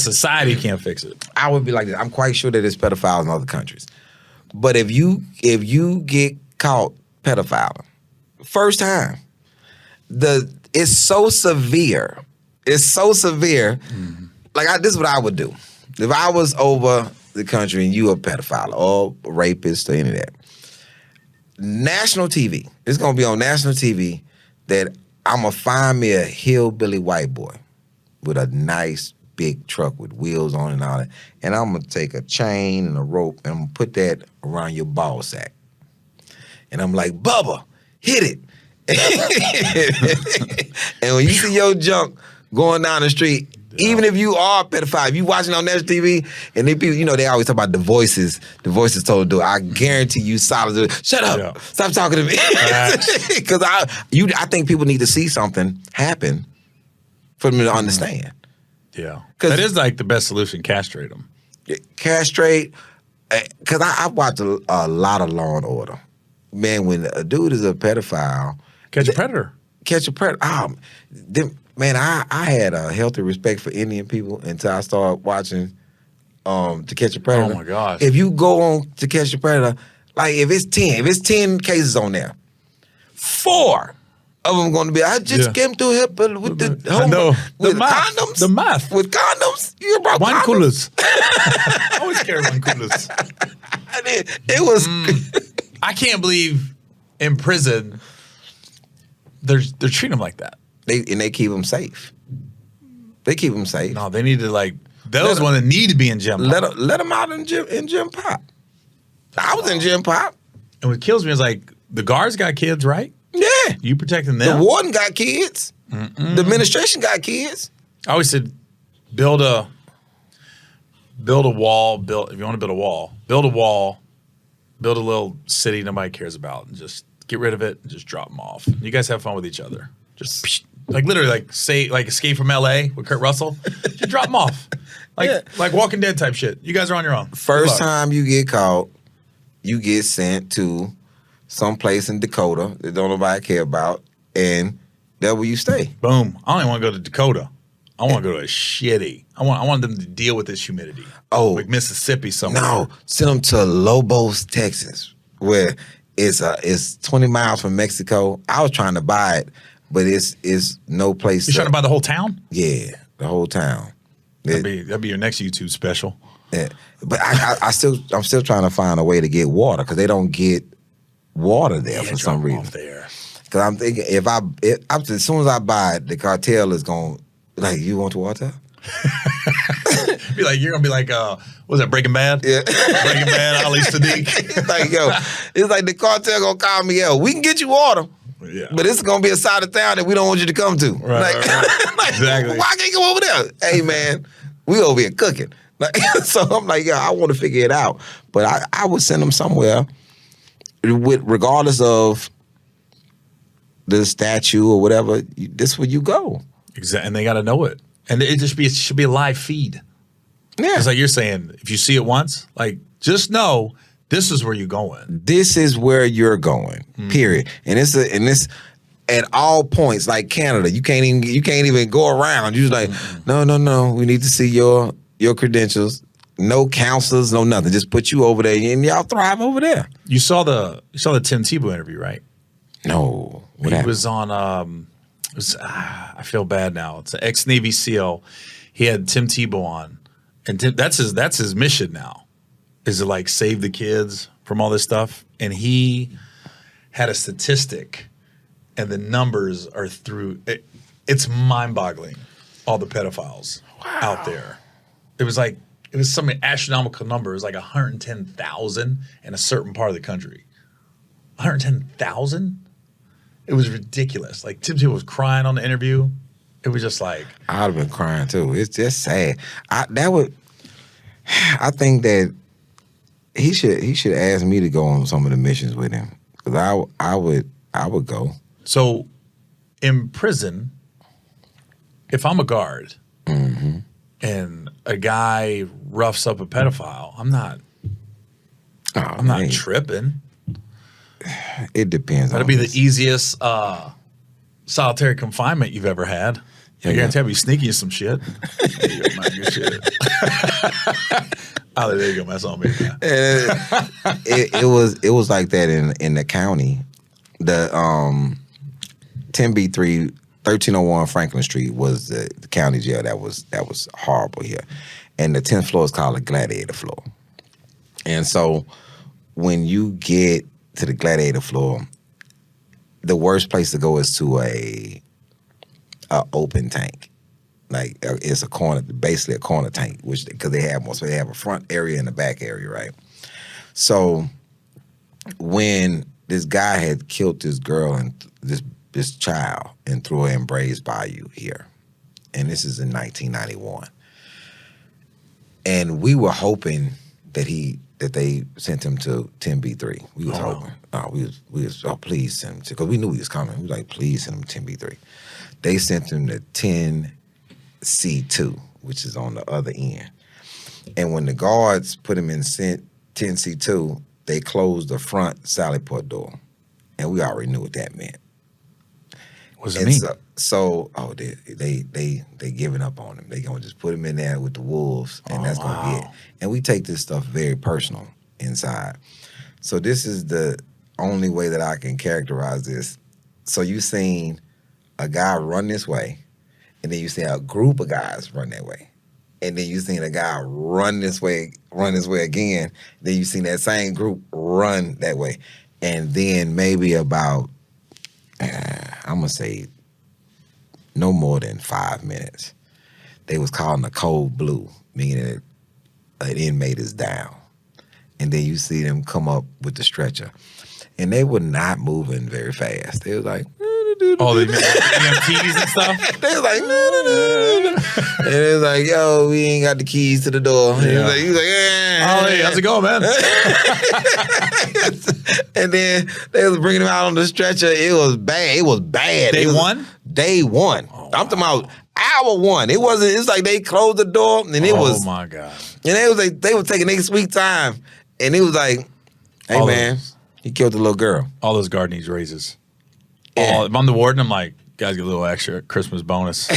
[SPEAKER 1] Society can't fix it.
[SPEAKER 2] I would be like this. I'm quite sure that there's pedophiles in other countries. But if you get caught pedophiling, first time, it's so severe. It's so severe. Mm-hmm. Like, this is what I would do. If I was over the country and you a pedophile or a rapist or any of that, national TV, it's going to be on national TV that I'm going to find me a hillbilly white boy with a nice big truck with wheels on and all that, and I'm going to take a chain and a rope and I'm going to put that around your ball sack. And I'm like, Bubba, hit it. And when you see your junk going down the street, even if you are a pedophile, if you watching on national TV, and they people, they always talk about the voices told to do it. I guarantee you solid. Shut up. Yeah. Stop talking to me. Because I think people need to see something happen for them to understand.
[SPEAKER 1] Yeah. That is like the best solution, castrate them.
[SPEAKER 2] Castrate, because I watch a lot of Law and Order. Man, when a dude is a pedophile.
[SPEAKER 1] Catch a predator.
[SPEAKER 2] catch a predator. Man, I had a healthy respect for Indian people until I started watching To Catch a Predator.
[SPEAKER 1] Oh my gosh!
[SPEAKER 2] If you go on To Catch a Predator, like if it's 10 cases on there, 4 of them going to be. I just came through here with the condoms.
[SPEAKER 1] The math
[SPEAKER 2] with condoms. You brought
[SPEAKER 1] one
[SPEAKER 2] condoms.
[SPEAKER 1] coolers. I always carry one coolers.
[SPEAKER 2] It was.
[SPEAKER 1] I can't believe in prison they're treating them like that.
[SPEAKER 2] They keep them safe. They keep them safe.
[SPEAKER 1] No, they need to like those ones that need to be in gym.
[SPEAKER 2] Let them out in gym pop. I was in gym pop.
[SPEAKER 1] And what kills me is like the guards got kids, right?
[SPEAKER 2] Yeah.
[SPEAKER 1] You protecting them.
[SPEAKER 2] The warden got kids. The administration got kids.
[SPEAKER 1] I always said build a wall. If you want to build a wall, build a little city nobody cares about, and just get rid of it and just drop them off. You guys have fun with each other. Just like literally like say like Escape from L.A. with Kurt Russell. Just drop them off. Like Walking Dead type shit. You guys are on your own.
[SPEAKER 2] First time you get caught, you get sent to some place in Dakota that don't nobody care about, and that's where you stay.
[SPEAKER 1] Boom. I don't even want to go to Dakota. I want to go to a shitty. I want them to deal with this humidity.
[SPEAKER 2] Oh,
[SPEAKER 1] like Mississippi somewhere.
[SPEAKER 2] No, send them to Lobos, Texas, where it's 20 miles from Mexico. I was trying to buy it, but it's no place.
[SPEAKER 1] You're trying to buy the whole town?
[SPEAKER 2] Yeah, the whole town.
[SPEAKER 1] That'd be your next YouTube special.
[SPEAKER 2] Yeah, but I'm still trying to find a way to get water because they don't get water there for some reason. Because I'm thinking as soon as I buy it, the cartel is going like, you want water?
[SPEAKER 1] Be like, you're gonna be like, was that Breaking Bad?
[SPEAKER 2] Yeah,
[SPEAKER 1] Breaking Bad, Ali Siddiq.
[SPEAKER 2] It's like the cartel gonna call me out. We can get you water.
[SPEAKER 1] Yeah.
[SPEAKER 2] But it's gonna be a side of town that we don't want you to come to.
[SPEAKER 1] Right. Exactly.
[SPEAKER 2] Why can't you come over there? Hey man, we over here cooking. So I'm like, I want to figure it out. But I would send them somewhere regardless of the statue or whatever, this is where you go.
[SPEAKER 1] Exactly. And they gotta know it. And it should be a live feed.
[SPEAKER 2] Yeah.
[SPEAKER 1] It's like you're saying, if you see it once, like just know this is where you're going.
[SPEAKER 2] This is where you're going. Period. And it's at all points, like Canada. You can't even go around. You're like, no. We need to see your credentials. No counselors, no nothing. Just put you over there, and y'all thrive over there.
[SPEAKER 1] You saw the Tim Tebow interview, right?
[SPEAKER 2] No. What
[SPEAKER 1] he
[SPEAKER 2] happened?
[SPEAKER 1] was on. I feel bad now. It's an ex-Navy SEAL. He had Tim Tebow on, and that's his mission now, is to like save the kids from all this stuff. And he had a statistic, and the numbers are through. It's mind-boggling. All the pedophiles out there. It was some astronomical number. It was like 110,000 in a certain part of the country. 110,000. It was ridiculous. Like Tim Tebow was crying on the interview. It was just like
[SPEAKER 2] I'd have been crying too. It's just sad. I think that he should ask me to go on some of the missions with him because I would go.
[SPEAKER 1] So in prison, if I'm a guard and a guy roughs up a pedophile, I'm not tripping.
[SPEAKER 2] It depends.
[SPEAKER 1] That'd be the easiest solitary confinement you've ever had. I guarantee I'd be sneaking you some shit. There you go, man, good shit. Oh, there you go, that's on me.
[SPEAKER 2] It was like that in the county. The 10B3 1301 Franklin Street was the county jail that was horrible here, and the 10th floor is called the gladiator floor. And so when you get to the gladiator floor, the worst place to go is to a open tank. Like it's basically a corner tank, which because they have a front area and a back area, right? So when this guy had killed this girl and this child and threw her in Brays Bayou here, and this is in 1991, and we were hoping that they sent him to 10B3. We was hoping. We was please send him to, because we knew he was coming. We was like, please send him to 10B3. They sent him to 10C2, which is on the other end. And when the guards put him in 10C2, they closed the front Sallyport door. And we already knew what that meant.
[SPEAKER 1] What does it mean?
[SPEAKER 2] They giving up on him. They gonna just put him in there with the wolves, and that's gonna be it. And we take this stuff very personal inside. So this is the only way that I can characterize this. So you seen a guy run this way, and then you see a group of guys run that way, and then you seen a guy run this way again. Then you seen that same group run that way, and then maybe about I'm gonna say no more than 5 minutes. They was calling a cold blue, meaning an inmate is down. And then you see them come up with the stretcher. And they were not moving very fast. They was like,
[SPEAKER 1] oh, the EMTs and stuff?
[SPEAKER 2] They was like, and it was like, yo, we ain't got the keys to the door. And he was like,
[SPEAKER 1] oh, hey, how's it going, man?
[SPEAKER 2] And then they was bringing him out on the stretcher. It was bad. It was bad.
[SPEAKER 1] Day one?
[SPEAKER 2] Day one.
[SPEAKER 1] Oh,
[SPEAKER 2] I'm talking about hour one. It wasn't. It's like they closed the door and it was.
[SPEAKER 1] Oh my God.
[SPEAKER 2] And they was like they were taking their sweet time, and it was like, hey man, he killed the little girl.
[SPEAKER 1] All those guard needs raises.
[SPEAKER 2] Yeah.
[SPEAKER 1] If I'm the warden, I'm like, guys, get a little extra Christmas bonus.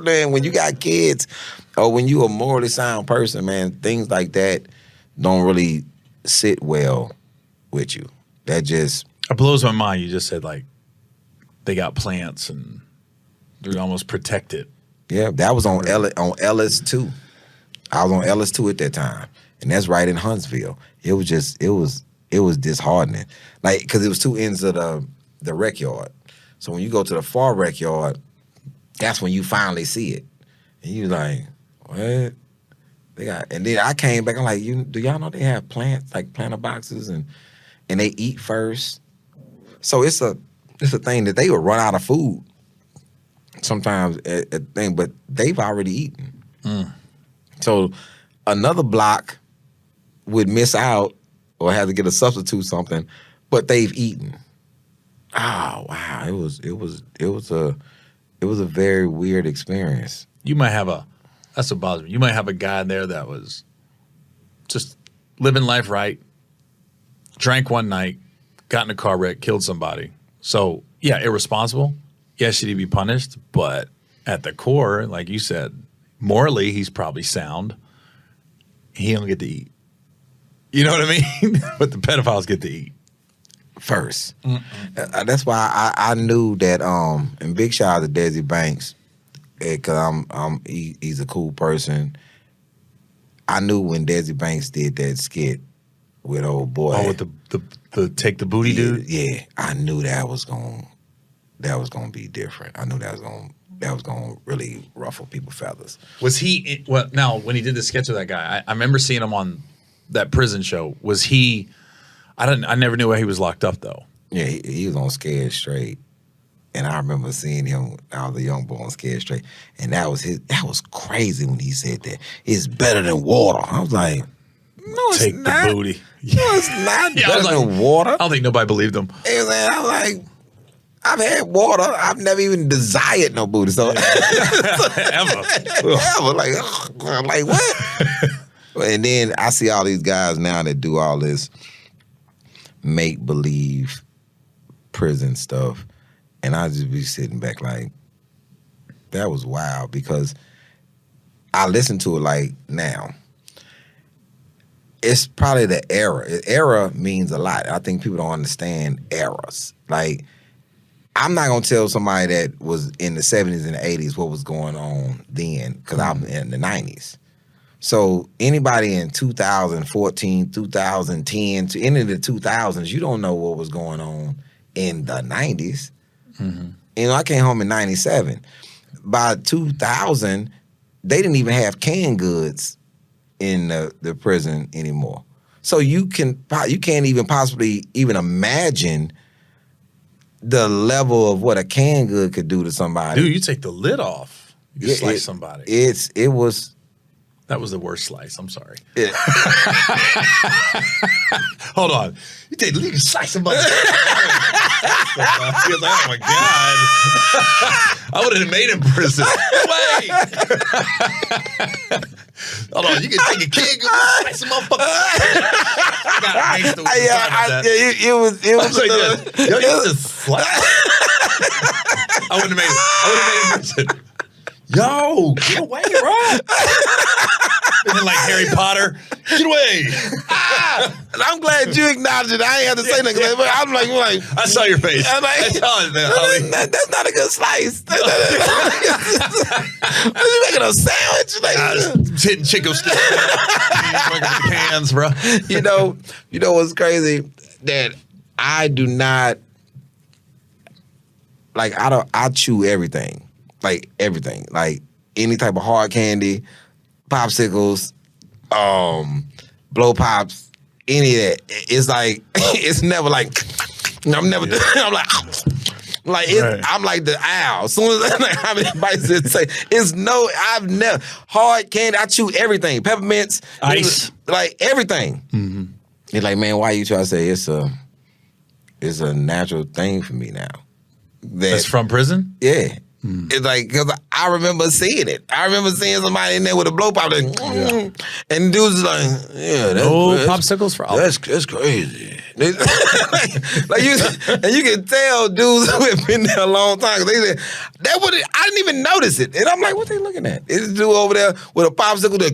[SPEAKER 2] Man, when you got kids, or when you a morally sound person, man, things like that don't really sit well with you. That just
[SPEAKER 1] It blows my mind. You just said like they got plants and they're almost protected.
[SPEAKER 2] Yeah, that was on Ellis too. I was on Ellis too at that time, and that's right in Huntsville. It was just it was disheartening, like because it was two ends of the rec yard. So when you go to the far rec yard, that's when you finally see it, and you like, what? They got, and then I came back. I'm like, do y'all know they have plants, like planter boxes, and they eat first. So it's a thing that they would run out of food sometimes a thing, but they've already eaten. So another block would miss out or have to get a substitute something, but they've eaten. Oh wow, it was a very weird experience.
[SPEAKER 1] You might have that's what bothers me. You might have a guy there that was just living life right, drank one night, got in a car wreck, killed somebody. So yeah, irresponsible. Yes, should he be punished? But at the core, like you said, morally, he's probably sound. He don't get to eat. You know what I mean? But the pedophiles get to eat.
[SPEAKER 2] First. That's why I knew that, and big shout out to Desi Banks, because he's a cool person. I knew when Desi Banks did that skit with old boy.
[SPEAKER 1] Oh, with the take the booty dude?
[SPEAKER 2] Yeah, I knew that was gonna be different. I knew that was gonna really ruffle people's feathers.
[SPEAKER 1] Was he, well, now, when he did the sketch with that guy, I remember seeing him on that prison show. Was he, I never knew where he was locked up, though.
[SPEAKER 2] Yeah, he was on Scared Straight. And I remember seeing him, I was a young boy on Scared Straight. And that was crazy when he said that. It's better than water. I was like, no, it's
[SPEAKER 1] Take
[SPEAKER 2] not.
[SPEAKER 1] the booty.
[SPEAKER 2] No, it's not
[SPEAKER 1] Yeah,
[SPEAKER 2] better than water.
[SPEAKER 1] I don't think nobody believed him.
[SPEAKER 2] And I was like, I've had water. I've never even desired no booty. So
[SPEAKER 1] Ever.
[SPEAKER 2] ever. Like what? And then I see all these guys now that do all this make-believe prison stuff. And I just be sitting back like, that was wild, because I listen to it like now. It's probably the era. Era means a lot. I think people don't understand eras. Like, I'm not going to tell somebody that was in the 70s and the 80s what was going on then, because I'm in the 90s. So anybody in 2014, 2010, to any of the 2000s, you don't know what was going on in the 90s. Mm-hmm. You know, I came home in 97. By 2000, they didn't even have canned goods in the prison anymore. So you can't even possibly even imagine the level of what a canned good could do to somebody.
[SPEAKER 1] Dude, you take the lid off. You slice somebody.
[SPEAKER 2] That
[SPEAKER 1] was the worst slice. I'm sorry.
[SPEAKER 2] Yeah.
[SPEAKER 1] Hold on. You take the lid and slice somebody. He was like, oh my God. I would have made him prison. Wait. Hold on. You can take a kid and slice a motherfucker.
[SPEAKER 2] It was
[SPEAKER 1] like, yo, you just slice. I wouldn't have made it. Yo, get away, bro. And then like Harry Potter, get away.
[SPEAKER 2] I'm glad you acknowledged it. I ain't have to say nothing. Yeah. I'm like,
[SPEAKER 1] I saw your face.
[SPEAKER 2] I'm like,
[SPEAKER 1] I saw it, man, Holly.
[SPEAKER 2] That's not a good slice. You making a sandwich? Like,
[SPEAKER 1] just hitting Chico sticks with the cans, bro.
[SPEAKER 2] You know what's crazy? That I do not like. I chew everything, like everything, like any type of hard candy, popsicles, blow pops, any of that. It's like it's never like I'm never. I'm like. I'm like the owl. As soon as how many bites it say, I've never hard candy. I chew everything, peppermints,
[SPEAKER 1] ice,
[SPEAKER 2] like everything. Mm-hmm. It's like, man, why you try to say it's a natural thing for me now?
[SPEAKER 1] That's from prison?
[SPEAKER 2] Yeah. It's like, because I remember seeing it. I remember seeing somebody in there with a blow pop, like, and the dude's like, yeah, that's
[SPEAKER 1] popsicles for all.
[SPEAKER 2] That's crazy. like you can tell dudes who have been there a long time. Cause they said I didn't even notice it, and I'm like, what they looking at? It's a dude over there with a popsicle. They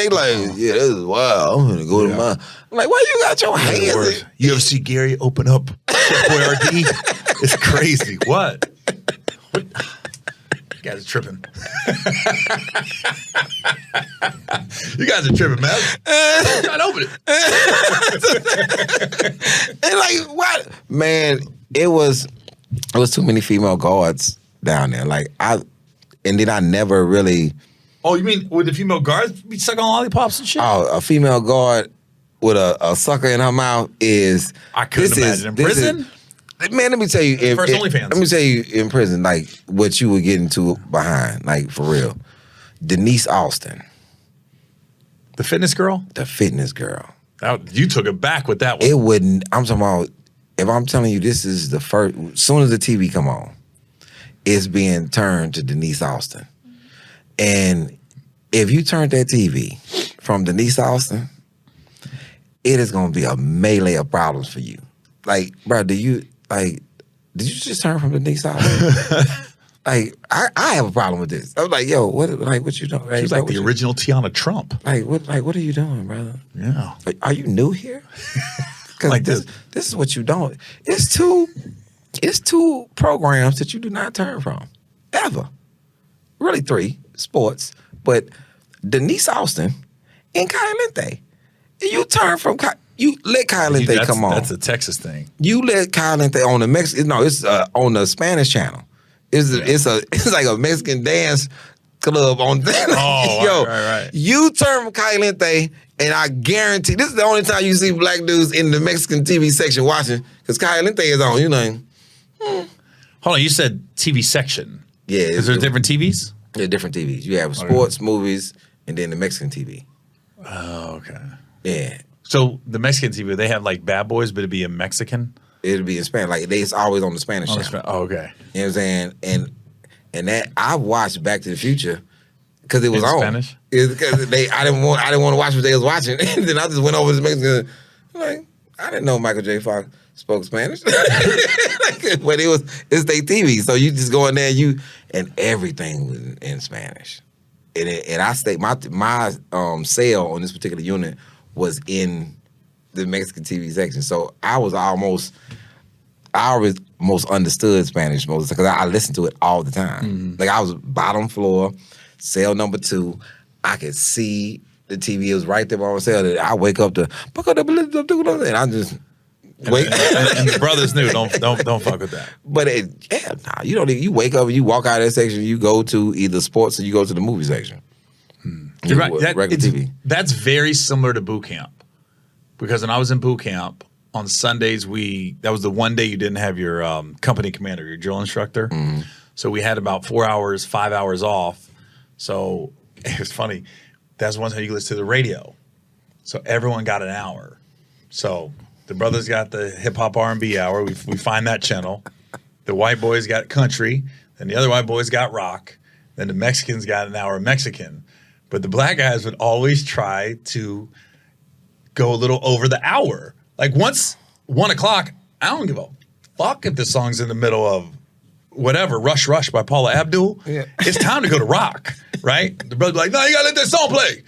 [SPEAKER 2] like, yeah, this is wild. I'm gonna go to my. I'm like, why you got your hands?
[SPEAKER 1] You ever see Gary open up Chef Boyardee? It's crazy. What? You guys are tripping. You guys are tripping, man. Try to open it.
[SPEAKER 2] And like, what? Man, it was too many female guards down there. Like, and then I never really.
[SPEAKER 1] Oh, you mean with the female guards be sucking on lollipops and shit?
[SPEAKER 2] Oh, a female guard with a sucker in her mouth is.
[SPEAKER 1] I couldn't imagine. In prison?
[SPEAKER 2] Man, let me tell you.
[SPEAKER 1] First OnlyFans.
[SPEAKER 2] Let me tell you in prison, like, what you would get into behind, like, for real. Denise Austin.
[SPEAKER 1] The fitness girl?
[SPEAKER 2] The fitness girl.
[SPEAKER 1] You took it back with that one.
[SPEAKER 2] It wouldn't. I'm talking about, if I'm telling you this is the first, as soon as the TV come on, it's being turned to Denise Austin. And if you turn that TV from Denise Austin, it is going to be a melee of problems for you. Like, bro, did you just turn from Denise Austin? Like, I have a problem with this. I was like, yo, what you doing?
[SPEAKER 1] She's like the original Tiana Trump.
[SPEAKER 2] What are you doing, brother?
[SPEAKER 1] Yeah.
[SPEAKER 2] Like, are you new here?
[SPEAKER 1] Like
[SPEAKER 2] this is what you don't. It's two programs that you do not turn from. Ever. Really 3 sports. But Denise Austin and Caliente. You turn from you let Caliente come on.
[SPEAKER 1] That's a Texas thing.
[SPEAKER 2] You let Caliente on the Mexican. No, it's on the Spanish channel. It's like a Mexican dance club on.
[SPEAKER 1] Oh,
[SPEAKER 2] yo,
[SPEAKER 1] right.
[SPEAKER 2] You turn from Caliente, and I guarantee this is the only time you see black dudes in the Mexican TV section watching because Caliente is on. You know.
[SPEAKER 1] Hold on, you said TV section.
[SPEAKER 2] Yeah,
[SPEAKER 1] is there different TVs?
[SPEAKER 2] Yeah, different TVs. You have sports, movies, and then the Mexican TV.
[SPEAKER 1] Oh, okay.
[SPEAKER 2] Yeah.
[SPEAKER 1] So the Mexican TV, they have like Bad Boys, but it'd be in Mexican?
[SPEAKER 2] It'll be in Spanish. Like, it's always on the Spanish channel.
[SPEAKER 1] Oh, okay.
[SPEAKER 2] You know what I'm saying? And that I watched Back to the Future because it was on
[SPEAKER 1] Spanish.
[SPEAKER 2] Because I didn't want to watch what they was watching. And then I just went over to the Mexican. Like, I didn't know Michael J. Fox spoke Spanish, but it's their TV. So you just go in there and everything was in Spanish. And I stayed my cell on this particular unit was in the Mexican TV section. So I always most understood Spanish most because I listened to it all the time. Mm-hmm. Like I was bottom floor, cell number 2. I could see the TV. It was right there by my cell. I wake up to and I just wait.
[SPEAKER 1] And the brothers knew don't fuck with that.
[SPEAKER 2] But you don't. You wake up and you walk out of that section. You go to either sports or you go to the movie section.
[SPEAKER 1] You're right.
[SPEAKER 2] Regular TV.
[SPEAKER 1] That's very similar to boot camp. Because when I was in boot camp, on Sundays, that was the one day you didn't have your company commander, your drill instructor. Mm-hmm. So we had about 4 hours, 5 hours off. So it was funny. That's one time you could listen to the radio. So everyone got an hour. So the brothers got the hip-hop R&B hour. We find that channel. The white boys got country. Then the other white boys got rock. Then the Mexicans got an hour of Mexican. But the black guys would always try to go a little over the hour. Like once 1 o'clock, I don't give a fuck if the song's in the middle of whatever, Rush Rush by Paula Abdul.
[SPEAKER 2] Yeah.
[SPEAKER 1] It's time to go to rock, right? The brother be like, no, you gotta let that song play.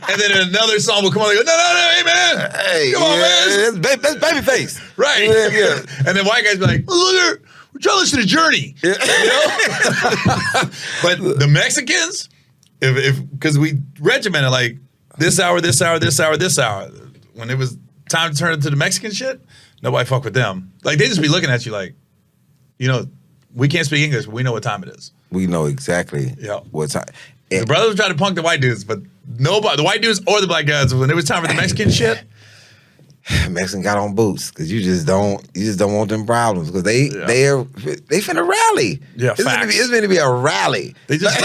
[SPEAKER 1] And then another song will come on and go, no, hey man, come on, man.
[SPEAKER 2] That's Babyface.
[SPEAKER 1] Right.
[SPEAKER 2] Yeah.
[SPEAKER 1] And then white guys be like, look, we're trying to listen to Journey.
[SPEAKER 2] Yeah.
[SPEAKER 1] You know? But the Mexicans, because we regimented like this hour, this hour, this hour, this hour. When it was time to turn it to the Mexican shit, nobody fuck with them. Like they just be looking at you like, you know, we can't speak English, but we know what time it is.
[SPEAKER 2] We know exactly what time.
[SPEAKER 1] The brothers try to punk the white dudes, but nobody, the white dudes or the black guys, when it was time for the Mexican shit,
[SPEAKER 2] Mexican got on boots because you just don't want them problems because they finna rally.
[SPEAKER 1] Yeah, facts.
[SPEAKER 2] It's finna be a rally.
[SPEAKER 1] They just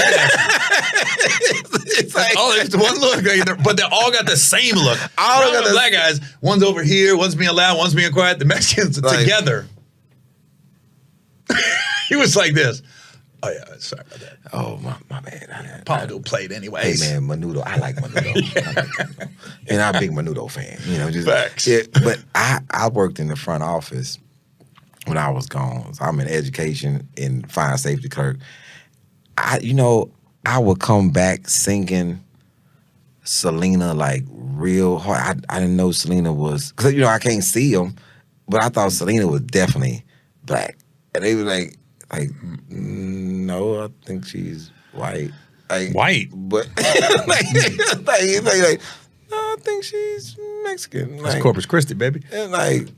[SPEAKER 1] it's like, it's one look, but they all got the same look. All got the black guys, one's over here, one's being loud, one's being quiet. The Mexicans are together. He was like this. Oh yeah, sorry about that.
[SPEAKER 2] Oh my man.
[SPEAKER 1] Paulo played anyways.
[SPEAKER 2] Hey man, Menudo. I like Menudo. And I'm a big Menudo fan. You know, just
[SPEAKER 1] facts.
[SPEAKER 2] Yeah, but I worked in the front office when I was gone. So I'm in education and fire safety clerk. I would come back singing Selena like real hard. I didn't know Selena was because I can't see them, but I thought Selena was definitely black. And they were like, no, I think she's white. Like,
[SPEAKER 1] white?
[SPEAKER 2] But, like, no, I think she's Mexican.
[SPEAKER 1] That's Corpus Christi, baby.
[SPEAKER 2] And like,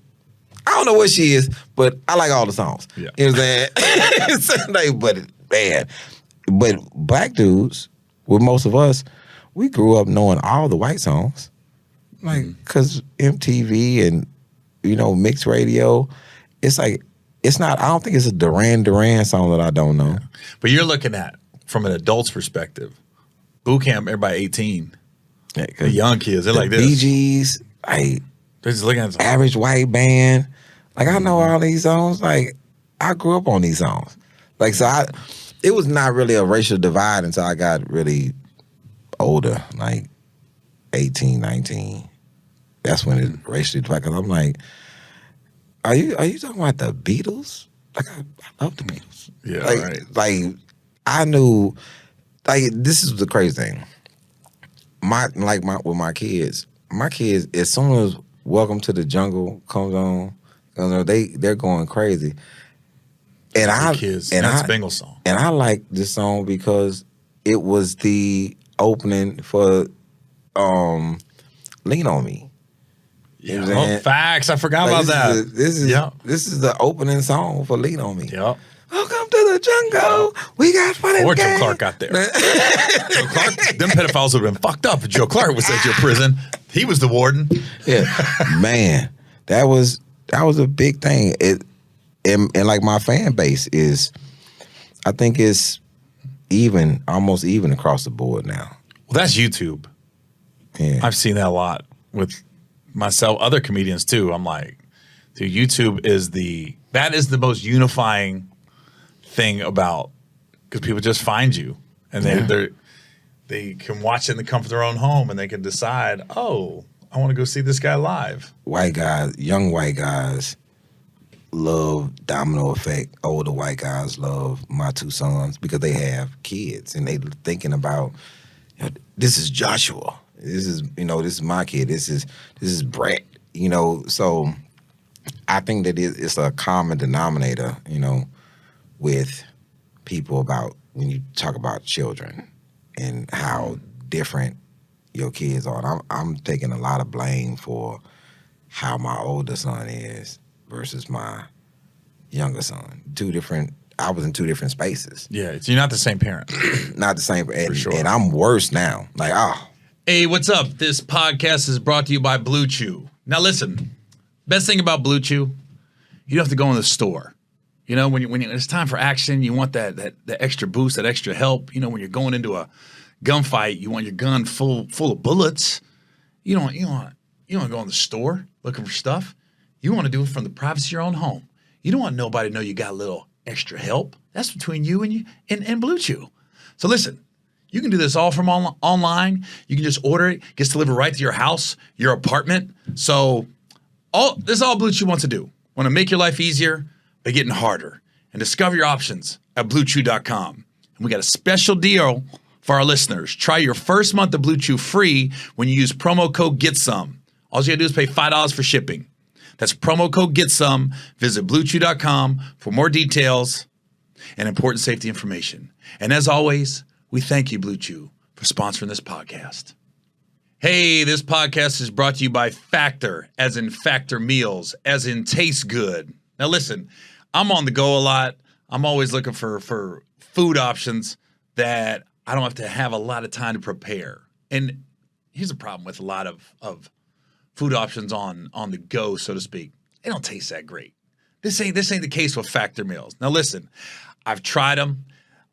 [SPEAKER 2] I don't know what she is, but I like all the songs.
[SPEAKER 1] Yeah.
[SPEAKER 2] You know what I'm saying? But black dudes, with most of us, we grew up knowing all the white songs. Like, because MTV and, mixed radio, it's like, it's not, I don't think it's a Duran Duran song that I don't know.
[SPEAKER 1] Yeah. But you're looking at, from an adult's perspective, boot camp, everybody 18. Yeah, the young kids, they're like this.
[SPEAKER 2] Bee Gees, like,
[SPEAKER 1] they're just looking at something.
[SPEAKER 2] Average White Band. Like, I know all these songs. Like, I grew up on these songs. Like, so it was not really a racial divide until I got really older, like 18, 19. That's when it racially divided. Because I'm like, Are you talking about the Beatles? Like I love the Beatles.
[SPEAKER 1] Yeah, right.
[SPEAKER 2] Like I knew. Like this is the crazy thing. With my kids, as soon as Welcome to the Jungle comes on, they're going crazy. And
[SPEAKER 1] that's Bengal song.
[SPEAKER 2] And I like this song because it was the opening for Lean on Me.
[SPEAKER 1] Yeah, facts. I forgot about that.
[SPEAKER 2] This is the opening song for Lean on Me.
[SPEAKER 1] Yep.
[SPEAKER 2] Welcome to the jungle. We got fun and
[SPEAKER 1] Or Joe
[SPEAKER 2] games.
[SPEAKER 1] Clark got there. Joe Clark, them pedophiles would have been fucked up if Joe Clark was at your prison. He was the warden.
[SPEAKER 2] Yeah, man, that was a big thing. And like my fan base is, I think it's almost even across the board now.
[SPEAKER 1] Well, that's YouTube.
[SPEAKER 2] Yeah,
[SPEAKER 1] I've seen that a lot with myself, other comedians too. I'm like, dude, YouTube is the most unifying thing about, because people just find you and they can watch it in the comfort of their own home and they can decide, oh, I want to go see this guy live.
[SPEAKER 2] Young white guys love Domino Effect. Older white guys love My Two Sons because they have kids and they thinking about, this is Joshua. This is this is my kid. This is Brett. So I think that it's a common denominator, with people about when you talk about children and how different your kids are. And I'm taking a lot of blame for how my older son is versus my younger son. I was in two different spaces.
[SPEAKER 1] Yeah, so you're not the same parent.
[SPEAKER 2] Not the same.
[SPEAKER 1] For sure.
[SPEAKER 2] And I'm worse now. Like,
[SPEAKER 1] Hey, what's up? This podcast is brought to you by Blue Chew. Now listen, best thing about Blue Chew, you don't have to go in the store. When it's time for action, you want that extra boost, that extra help. When you're going into a gunfight, you want your gun full of bullets. You don't want to go in the store looking for stuff. You want to do it from the privacy of your own home. You don't want nobody to know you got a little extra help. That's between you and Blue Chew. So listen, you can do this all from online. You can just order it. It gets delivered right to your house, your apartment. So this is all Blue Chew wants to do. Want to make your life easier by getting harder and discover your options at BlueChew.com. And we got a special deal for our listeners. Try your first month of Blue Chew free when you use promo code GETSOME. All you got to do is pay $5 for shipping. That's promo code GETSOME. Visit BlueChew.com for more details and important safety information. And as always, we thank you, Blue Chew, for sponsoring this podcast. Hey, this podcast is brought to you by Factor, as in Factor Meals, as in taste good. Now listen, I'm on the go a lot. I'm always looking for food options that I don't have to have a lot of time to prepare. And here's the problem with a lot of food options on the go, so to speak. They don't taste that great. This ain't the case with Factor Meals. Now listen, I've tried them,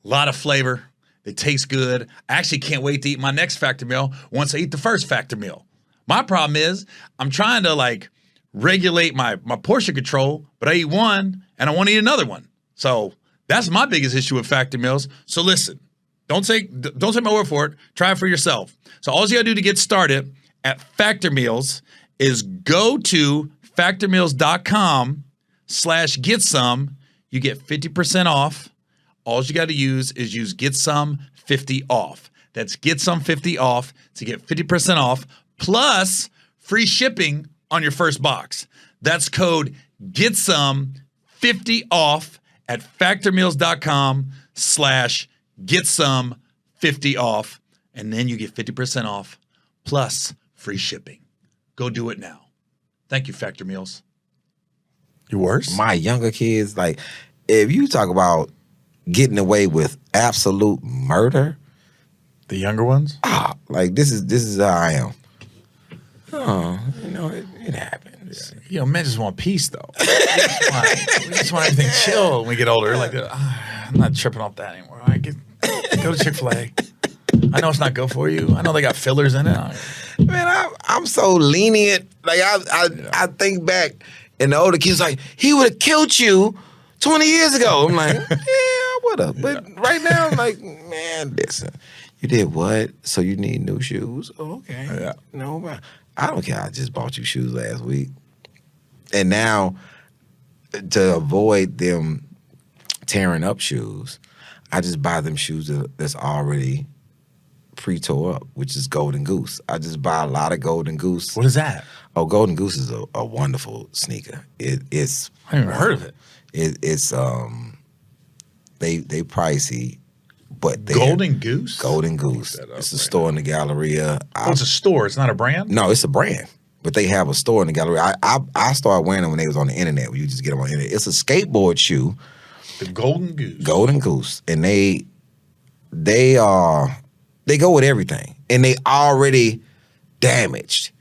[SPEAKER 1] a lot of flavor. They taste good. I actually can't wait to eat my next Factor meal once I eat the first Factor meal. My problem is I'm trying to regulate my portion control, but I eat one and I want to eat another one. So that's my biggest issue with Factor meals. So listen, don't take my word for it. Try it for yourself. So all you gotta do to get started at Factor Meals is go to factormeals.com/getsome. You get 50% off. All you got to use is use GetSome50OFF. That's GetSome50OFF to get 50% off plus free shipping on your first box. That's code GetSome50OFF at factormeals.com/GetSome50OFF. And then you get 50% off plus free shipping. Go do it now. Thank you, Factor Meals. You worse?
[SPEAKER 2] My younger kids, if you talk about getting away with absolute murder.
[SPEAKER 1] The younger ones?
[SPEAKER 2] This is how I am. Oh, it happens.
[SPEAKER 1] Yeah. Men just want peace, though. we just want everything chill when we get older. I'm not tripping off that anymore. Go to Chick-fil-A. I know it's not good for you. I know they got fillers in it.
[SPEAKER 2] Man, I'm so lenient. I think back, and the older kids he would have killed you 20 years ago. I'm like, yeah, I would have. But right now, I'm like, man, listen, you did what? So you need new shoes? Oh, okay.
[SPEAKER 1] Yeah.
[SPEAKER 2] No, I don't care. I just bought you shoes last week. And now, to avoid them tearing up shoes, I just buy them shoes that's already pre-tore up, which is Golden Goose. I just buy a lot of Golden Goose.
[SPEAKER 1] What is that?
[SPEAKER 2] Oh, Golden Goose is a wonderful sneaker. It's
[SPEAKER 1] I haven't even heard of it.
[SPEAKER 2] It's they pricey, but
[SPEAKER 1] Golden Goose.
[SPEAKER 2] Golden Goose. It's a store in the Galleria.
[SPEAKER 1] It's a store. It's not a brand.
[SPEAKER 2] No, it's a brand, but they have a store in the Galleria. I started wearing them when they was on the internet. Where you just get them on the internet. It's a skateboard shoe.
[SPEAKER 1] The Golden Goose.
[SPEAKER 2] Golden Goose, and they go with everything, and they already damaged.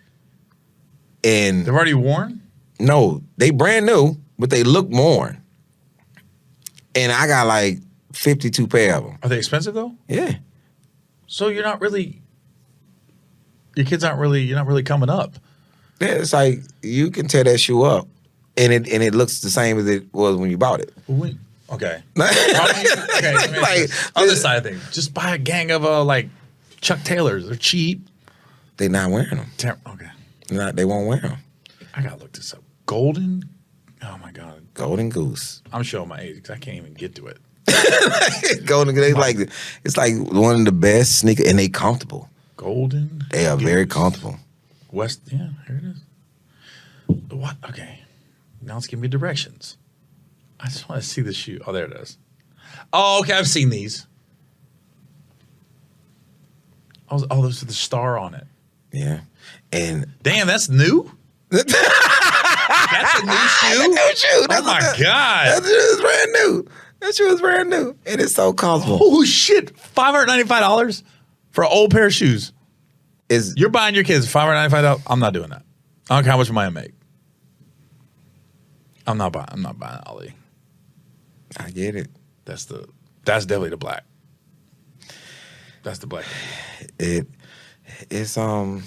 [SPEAKER 2] And
[SPEAKER 1] they've already worn?
[SPEAKER 2] No, they brand new, but they look worn. And I got 52 pair of them.
[SPEAKER 1] Are they expensive though?
[SPEAKER 2] Yeah.
[SPEAKER 1] So you're not really you're not really coming up.
[SPEAKER 2] Yeah, it's you can tear that shoe up and it looks the same as it was when you bought it.
[SPEAKER 1] Okay. On this side of things, just buy a gang of Chuck Taylors. They're cheap.
[SPEAKER 2] They're not wearing them.
[SPEAKER 1] Okay.
[SPEAKER 2] They won't wear them.
[SPEAKER 1] I gotta look this up. Golden. Oh my God.
[SPEAKER 2] Golden Goose.
[SPEAKER 1] I'm showing my age because I can't even get to it.
[SPEAKER 2] Golden Goose. It's one of the best sneakers, and they comfortable.
[SPEAKER 1] Golden.
[SPEAKER 2] They are very comfortable.
[SPEAKER 1] West. Yeah, here it is. What? Okay. Now it's giving me directions. I just want to see the shoe. Oh, there it is. Oh, okay. I've seen these. Oh, there's the star on it.
[SPEAKER 2] Yeah. And
[SPEAKER 1] damn, that's new? That's a new shoe?
[SPEAKER 2] That's a new shoe.
[SPEAKER 1] Oh, my God.
[SPEAKER 2] That shoe is brand new. That shoe is brand new. And it's so comfortable.
[SPEAKER 1] Oh, shit. $595 for an old pair of shoes. You're buying your kids $595? I'm not doing that. I don't care how much money I make. I'm not buying Ali.
[SPEAKER 2] I get it.
[SPEAKER 1] That's definitely the black. That's the black.
[SPEAKER 2] It's I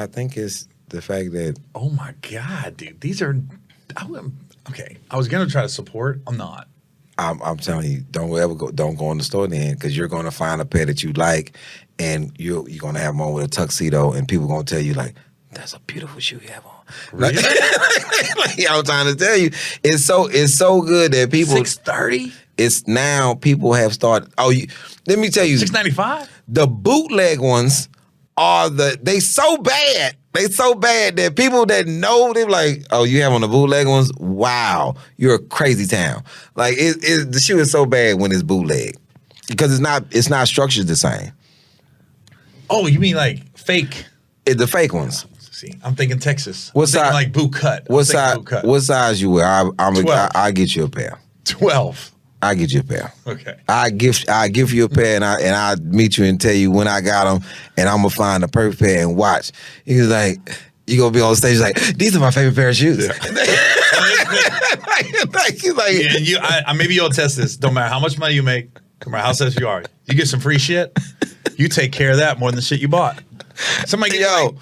[SPEAKER 2] think it's the fact that
[SPEAKER 1] oh my God, dude, these are okay. I was gonna try to support. I'm not.
[SPEAKER 2] I'm telling you, don't go in the store then, because you're gonna find a pair that you like, and you're gonna have them on with a tuxedo, and people gonna tell you that's a beautiful shoe you have on.
[SPEAKER 1] Really?
[SPEAKER 2] Like, I'm trying to tell you, it's so good that people
[SPEAKER 1] $630.
[SPEAKER 2] It's now people have started. Let me tell you,
[SPEAKER 1] $695.
[SPEAKER 2] the bootleg ones are they so bad. They so bad that people that know, they're like, oh, you have on the bootleg ones? Wow, you're a crazy town. Like the shoe is so bad when it's bootleg because it's not structured the same.
[SPEAKER 1] Oh, you mean like fake?
[SPEAKER 2] The fake ones.
[SPEAKER 1] See, I'm thinking Texas.
[SPEAKER 2] What size?
[SPEAKER 1] Like boot cut.
[SPEAKER 2] What size you wear? I get you a pair.
[SPEAKER 1] 12.
[SPEAKER 2] I get you a pair.
[SPEAKER 1] Okay.
[SPEAKER 2] I give you a pair and I meet you and tell you when I got them and I'm gonna find the perfect pair and watch. He's like, you gonna be on stage like, these are my favorite pair of shoes. Yeah. He's like,
[SPEAKER 1] yeah, maybe you'll test this. Don't matter how much money you make, no matter how successful you are, you get some free shit. You take care of that more than the shit you bought. Somebody get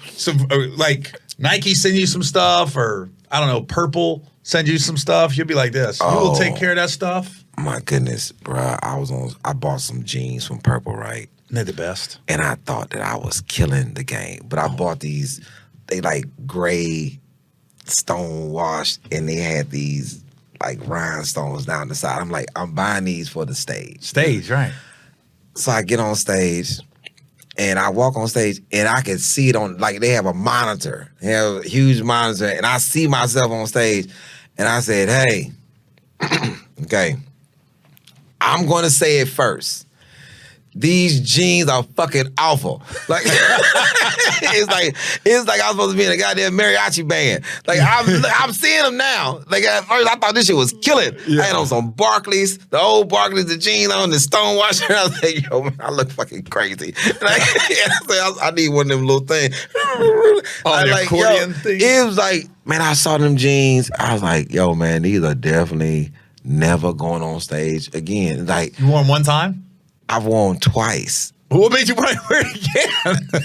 [SPEAKER 1] like Nike send you some stuff, or I don't know, Purple send you some stuff. You'll be like this. You will take care of that stuff.
[SPEAKER 2] My goodness, bro. I bought some jeans from Purple, right?
[SPEAKER 1] They're the best.
[SPEAKER 2] And I thought that I was killing the game. But I bought these, they like gray, stone washed, and they had these like rhinestones down the side. I'm like, I'm buying these for the stage.
[SPEAKER 1] Stage, right.
[SPEAKER 2] So I get on stage, and I walk on stage, and I can see it on, like they have a monitor. They have a huge monitor, and I see myself on stage, and I said, hey, okay, I'm going to say it first. These jeans are fucking awful. Like it's like I was supposed to be in a goddamn mariachi band. Like I'm seeing them now. Like at first I thought this shit was killing. Yeah. I had on some Barclays, the old Barclays, the jeans on, the Stonewasher. I was like, yo, man, I look fucking crazy. Like, I need one of them little things.
[SPEAKER 1] The accordion thing.
[SPEAKER 2] It was like, man, I saw them jeans. I was like, yo, man, these are definitely never going on stage again. Like,
[SPEAKER 1] you wore them one time?
[SPEAKER 2] I've worn twice.
[SPEAKER 1] What made you want to wear it again?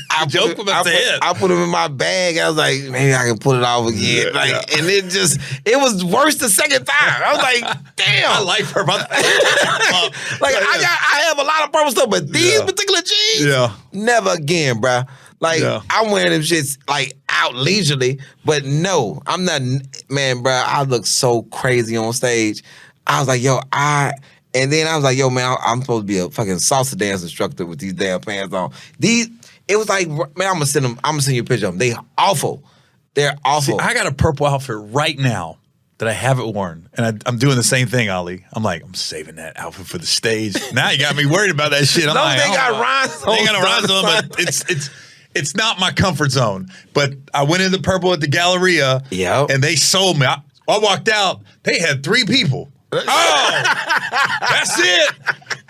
[SPEAKER 2] I put them in my bag. I was like, maybe I can put it off again. And it was worse the second time. I was like, damn.
[SPEAKER 1] I like purple.
[SPEAKER 2] I have a lot of purple stuff, but these particular jeans, never again, bro. Like, I'm wearing them shits like out leisurely, but no, I'm not, man, bro. I look so crazy on stage. I was like, yo, and then I was like, yo, man, I'm supposed to be a fucking salsa dance instructor with these damn pants on. It was like, man, I'm gonna send you a picture of them. They awful. They're awful.
[SPEAKER 1] See, I got a purple outfit right now that I haven't worn. And I'm doing the same thing, Ali. I'm like, I'm saving that outfit for the stage. Now you got me worried about that shit. I'm like,
[SPEAKER 2] they got rhinestones.
[SPEAKER 1] They got a rhinestone, but it's not my comfort zone. But I went into purple at the Galleria, and they sold me. I walked out. They had 3 people. Oh, that's it.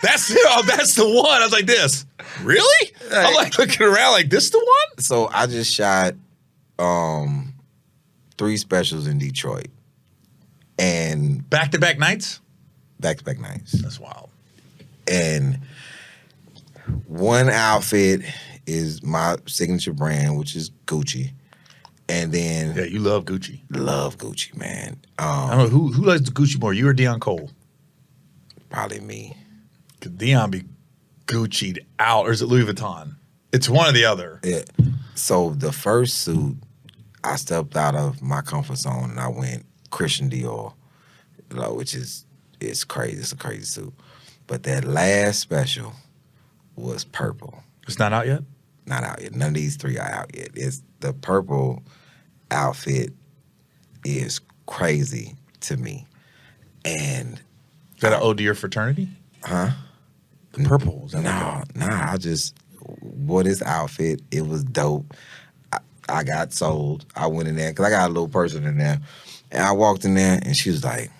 [SPEAKER 1] That's it. Oh, that's the one. I was like, this. Really? I'm like looking around like, this the one?
[SPEAKER 2] So I just shot 3 specials in Detroit. And
[SPEAKER 1] back-to-back nights?
[SPEAKER 2] Back-to-back nights.
[SPEAKER 1] That's wild.
[SPEAKER 2] And one outfit is my signature brand, which is Gucci. And then...
[SPEAKER 1] Yeah, you love Gucci.
[SPEAKER 2] Love Gucci, man.
[SPEAKER 1] I don't know, who likes the Gucci more, you or Deion Cole?
[SPEAKER 2] Probably me.
[SPEAKER 1] Cause Deion be Gucci'd out, or is it Louis Vuitton? It's one or the other.
[SPEAKER 2] Yeah. So the first suit, I stepped out of my comfort zone and I went Christian Dior, which it's crazy. It's a crazy suit. But that last special was purple.
[SPEAKER 1] It's not out yet?
[SPEAKER 2] Not out yet. None of these 3 are out yet. It's the purple outfit is crazy to me. And
[SPEAKER 1] is that an ode to your fraternity?
[SPEAKER 2] Huh?
[SPEAKER 1] The purple.
[SPEAKER 2] I just wore this outfit. It was dope. I got sold. I went in there because I got a little person in there. And I walked in there and she was like,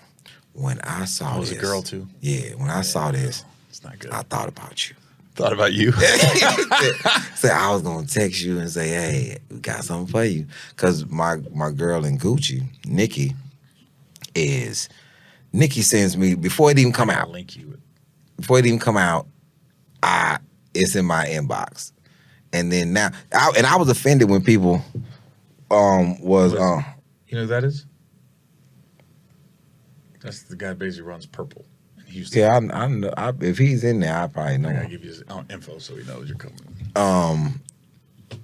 [SPEAKER 2] when I saw this.
[SPEAKER 1] I was a girl too?
[SPEAKER 2] Yeah, when I saw this,
[SPEAKER 1] it's not good.
[SPEAKER 2] I thought about you.
[SPEAKER 1] Thought about you?
[SPEAKER 2] Said I was going to text you and say, hey, we got something for you. Because my girl in Gucci, Nikki sends me, before it even come out.
[SPEAKER 1] Link you.
[SPEAKER 2] Before it even come out, it's in my inbox. And then now, I was offended when people was...
[SPEAKER 1] You know who that is? That's the guy basically runs Purple.
[SPEAKER 2] Yeah, I know. If he's in there, I probably know.
[SPEAKER 1] I gotta give you his info so he knows you're coming.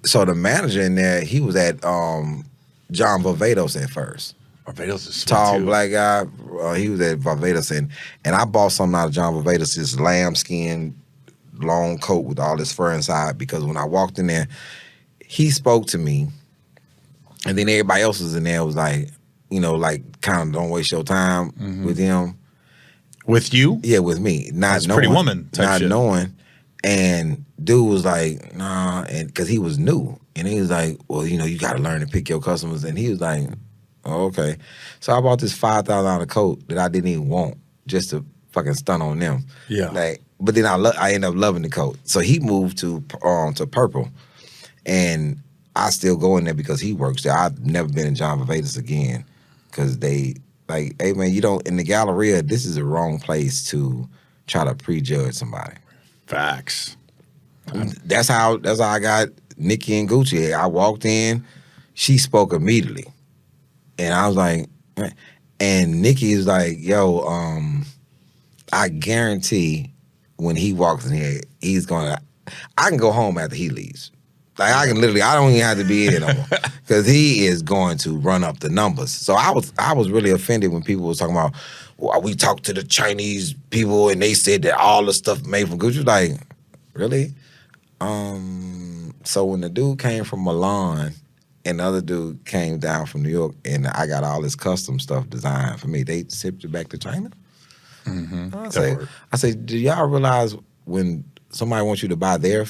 [SPEAKER 2] So the manager in there, he was at John Barbados at first.
[SPEAKER 1] Barbados is sweet
[SPEAKER 2] Tall
[SPEAKER 1] too.
[SPEAKER 2] black guy. He was at Barbados, and I bought something out of John Barbados, this lambskin long coat with all this fur inside, because when I walked in there, he spoke to me, and then everybody else was in there was like, like kind of don't waste your time with him.
[SPEAKER 1] With you?
[SPEAKER 2] Yeah, with me. Not
[SPEAKER 1] That's
[SPEAKER 2] knowing.
[SPEAKER 1] Pretty Woman type
[SPEAKER 2] not
[SPEAKER 1] shit.
[SPEAKER 2] knowing. And dude was like, nah, and because he was new. And he was like, well, you got to learn to pick your customers. And he was like, oh, okay. So I bought this $5,000 coat that I didn't even want just to fucking stunt on them.
[SPEAKER 1] Yeah.
[SPEAKER 2] But then I ended up loving the coat. So he moved to purple. And I still go in there because he works there. I've never been in John Barbados again because they, like, hey, man, in the Galleria, this is the wrong place to try to prejudge somebody.
[SPEAKER 1] Facts.
[SPEAKER 2] That's how I got Nikki and Gucci. I walked in, she spoke immediately. And I was like, and Nikki is like, yo, I guarantee when he walks in here, I can go home after he leaves. Like I don't even have to be in it no more. Because he is going to run up the numbers. So I was really offended when people was talking about, well, we talked to the Chinese people and they said that all the stuff made from Gucci. Like, really? So when the dude came from Milan and the other dude came down from New York and I got all this custom stuff designed for me, they shipped it back to China?
[SPEAKER 1] Mm-hmm.
[SPEAKER 2] I say, do y'all realize when somebody wants you to buy their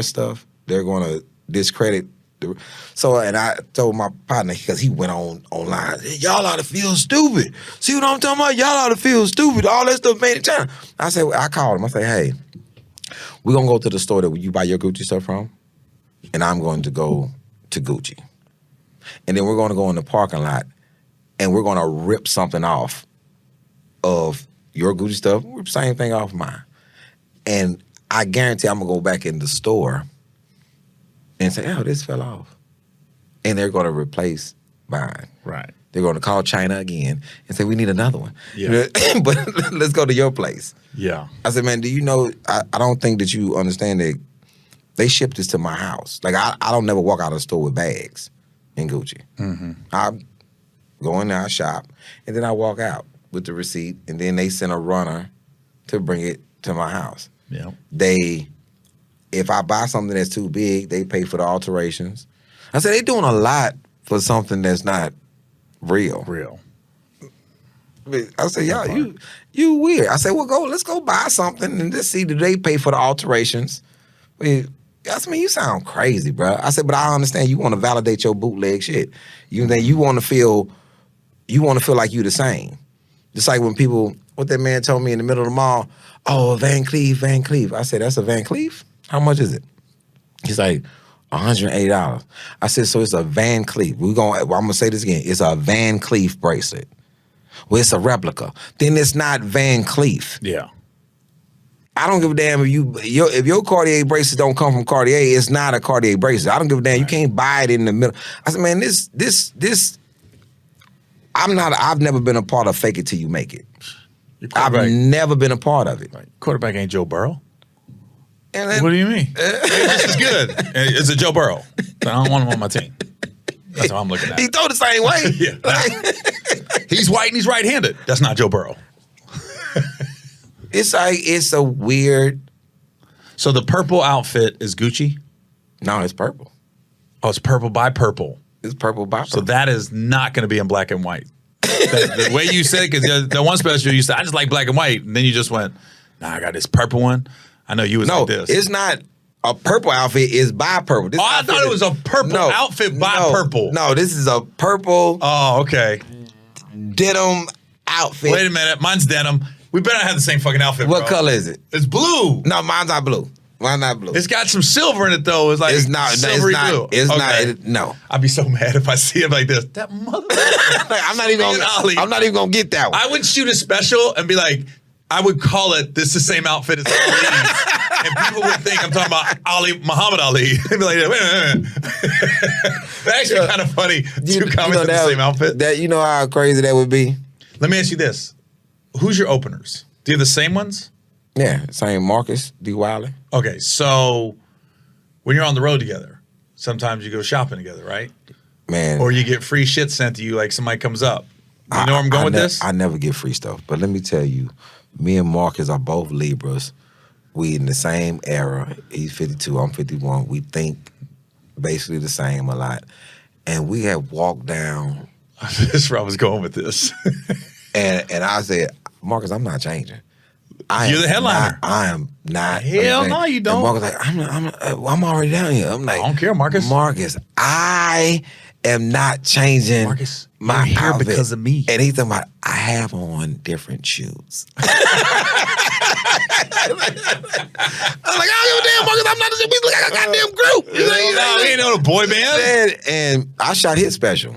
[SPEAKER 2] stuff, they're going to discredit and I told my partner, because he went online, y'all ought to feel stupid. See what I'm talking about? Y'all ought to feel stupid. All that stuff made in China. I called him. I said, hey, we're going to go to the store that you buy your Gucci stuff from, and I'm going to go to Gucci. And then we're going to go in the parking lot, and we're going to rip something off of your Gucci stuff, rip the same thing off mine. And I guarantee I'm going to go back in the store and say, oh, this fell off. And they're going to replace mine.
[SPEAKER 1] Right.
[SPEAKER 2] They're going to call China again and say, we need another one.
[SPEAKER 1] Yeah.
[SPEAKER 2] But let's go to your place.
[SPEAKER 1] Yeah.
[SPEAKER 2] I said, man, do you know, I don't think that you understand that they shipped this to my house. Like, I don't never walk out of the store with bags in Gucci. Mm-hmm. I go in there, I shop, and then I walk out with the receipt, and then they send a runner to bring it to my house.
[SPEAKER 1] Yeah.
[SPEAKER 2] If I buy something that's too big, they pay for the alterations. I said, they're doing a lot for something that's not real. I said, y'all, you weird. I said, well, let's go buy something and just see, do they pay for the alterations? I mean, you sound crazy, bro. I said, but I understand you want to validate your bootleg shit. You want to feel like you the same. Just like when people, what that man told me in the middle of the mall, oh, Van Cleef. I said, that's a Van Cleef? How much is it? He's like, $180. I said, so it's a Van Cleef. I'm going to say this again. It's a Van Cleef bracelet. Well, it's a replica. Then it's not Van Cleef.
[SPEAKER 1] Yeah.
[SPEAKER 2] I don't give a damn if your Cartier bracelet don't come from Cartier, it's not a Cartier bracelet. I don't give a damn. Right. You can't buy it in the middle. I said, man, this I've never been a part of fake it till you make it. I've never been a part of it.
[SPEAKER 1] Right. Quarterback ain't Joe Burrow.
[SPEAKER 2] And
[SPEAKER 1] what do you mean? This is good. It's a Joe Burrow. I don't want him on my team. That's how I'm looking at it.
[SPEAKER 2] He throw the same way.
[SPEAKER 1] Yeah. He's white and he's right-handed. That's not Joe Burrow.
[SPEAKER 2] It's a weird.
[SPEAKER 1] So the purple outfit is Gucci?
[SPEAKER 2] No, it's purple.
[SPEAKER 1] Oh, it's purple by purple.
[SPEAKER 2] It's purple by purple.
[SPEAKER 1] So that is not going to be in black and white. The way you said, because the one special you said, I just like black and white, and then you just went, nah, I got this purple one. I know you was like this.
[SPEAKER 2] No, it's not. A purple outfit is by purple.
[SPEAKER 1] I thought it was a purple outfit by purple.
[SPEAKER 2] No, this is a purple.
[SPEAKER 1] Oh, okay.
[SPEAKER 2] Denim outfit.
[SPEAKER 1] Wait a minute, mine's denim. We better have the same fucking outfit.
[SPEAKER 2] What color is it?
[SPEAKER 1] It's blue.
[SPEAKER 2] No, mine's not blue. Mine's not blue.
[SPEAKER 1] It's got some silver in it though. It's like silvery blue.
[SPEAKER 2] It's not. No.
[SPEAKER 1] I'd be so mad if I see it like this. That motherfucker.
[SPEAKER 2] Like, I'm not even gonna get that one.
[SPEAKER 1] I would shoot a special and be like, I would call it this the same outfit as Ali. And people would think I'm talking about Muhammad Ali. They'd be like, wait a minute. That's actually kind of funny. Two comics in the same outfit.
[SPEAKER 2] You know how crazy that would be?
[SPEAKER 1] Let me ask you this. Who's your openers? Do you have the same ones?
[SPEAKER 2] Yeah, same Marcus D. Wiley.
[SPEAKER 1] Okay, so when you're on the road together, sometimes you go shopping together, right?
[SPEAKER 2] Man.
[SPEAKER 1] Or you get free shit sent to you, like somebody comes up. You know where I'm going with this?
[SPEAKER 2] I never get free stuff. But let me tell you, me and Marcus are both Libras. We in the same era. He's 52, I'm 51. We think basically the same a lot. And we have walked down.
[SPEAKER 1] That's where I was going with this.
[SPEAKER 2] and I said, Marcus, I'm not changing.
[SPEAKER 1] You're the headliner.
[SPEAKER 2] I am not.
[SPEAKER 1] Hell no, you don't.
[SPEAKER 2] And Marcus like, I'm already down here. I'm like,
[SPEAKER 1] I don't care, Marcus.
[SPEAKER 2] Marcus, I am not changing
[SPEAKER 1] Marcus,
[SPEAKER 2] my
[SPEAKER 1] you're here
[SPEAKER 2] outfit
[SPEAKER 1] because of me.
[SPEAKER 2] And he's talking about, I have on different shoes. I'm like, I don't give a damn, Marcus. I'm not. We look like a goddamn group.
[SPEAKER 1] We ain't know the boy band.
[SPEAKER 2] And I shot his special.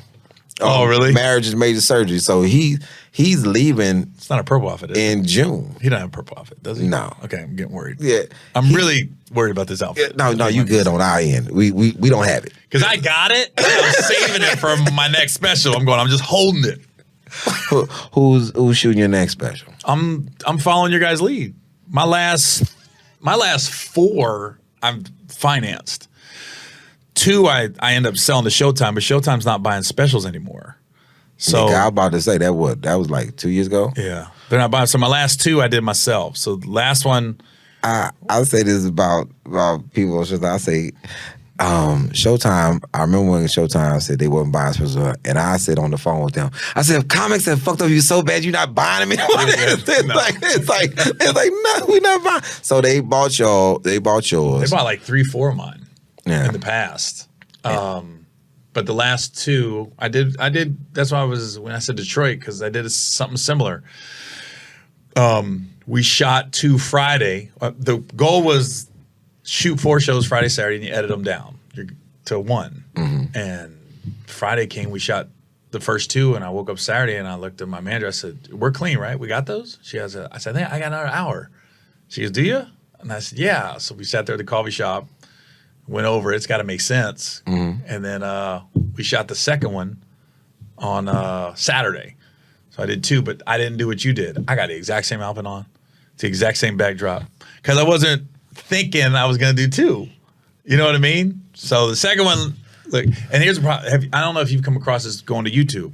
[SPEAKER 1] Oh, really?
[SPEAKER 2] Marriage is major surgery. So he's leaving.
[SPEAKER 1] It's not a purple outfit, is it?
[SPEAKER 2] In June.
[SPEAKER 1] He don't have a purple outfit, does he?
[SPEAKER 2] No.
[SPEAKER 1] Okay, I'm getting worried.
[SPEAKER 2] Yeah.
[SPEAKER 1] I'm really worried about this outfit.
[SPEAKER 2] No, you good on our end. We don't have it.
[SPEAKER 1] Because I got it. I'm saving it for my next special. I'm just holding it.
[SPEAKER 2] Who's shooting your next special?
[SPEAKER 1] I'm following your guys' lead. My last 4 I'm financed. 2 I end up selling to Showtime, but Showtime's not buying specials anymore. So
[SPEAKER 2] Nigga, I was about to say that was like 2 years ago.
[SPEAKER 1] Yeah, they're not buying. So my last 2 I did myself. So the last one,
[SPEAKER 2] I'll say this about people on Showtime. I say Showtime. I remember when Showtime said they wasn't buying specials, and I said on the phone with them. I said, if comics have fucked up you so bad, you're not buying them anymore. It's like no, we're not buying. So they bought yours. They bought
[SPEAKER 1] like 3-4 of mine in the past.
[SPEAKER 2] Yeah.
[SPEAKER 1] But the last 2 I did. That's why I was when I said Detroit, because I did something similar. We shot 2 Friday. The goal was shoot 4 shows Friday, Saturday, and you edit them down to 1. Mm-hmm. And Friday came, we shot the first 2, and I woke up Saturday and I looked at my manager. I said, "We're clean, right? We got those?" I said, "I think I got another hour." She goes, "Do you?" And I said, "Yeah." So we sat there at the coffee shop, went over. It's got to make sense. Mm-hmm. And then we shot the second one on Saturday. So I did 2, but I didn't do what you did. I got the exact same outfit on, the exact same backdrop, because I wasn't thinking I was going to do 2. You know what I mean? So the second one, look, and here's the problem. I don't know if you've come across this going to YouTube.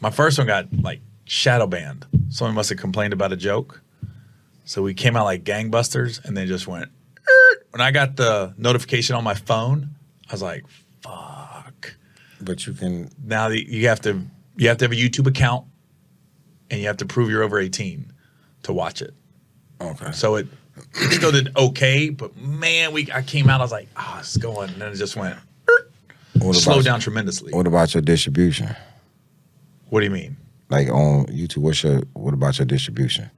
[SPEAKER 1] My first one got like shadow banned. Someone must have complained about a joke. So we came out like gangbusters, and they just went, when I got the notification on my phone, I was like, fuck.
[SPEAKER 2] But you can.
[SPEAKER 1] Now you have to have a YouTube account, and you have to prove you're over 18 to watch it. Okay. So it still did okay, but man, I came out, I was like, it's going, and then it just went, slowed down tremendously.
[SPEAKER 2] What about your distribution?
[SPEAKER 1] What do you mean?
[SPEAKER 2] Like on YouTube, what about your distribution?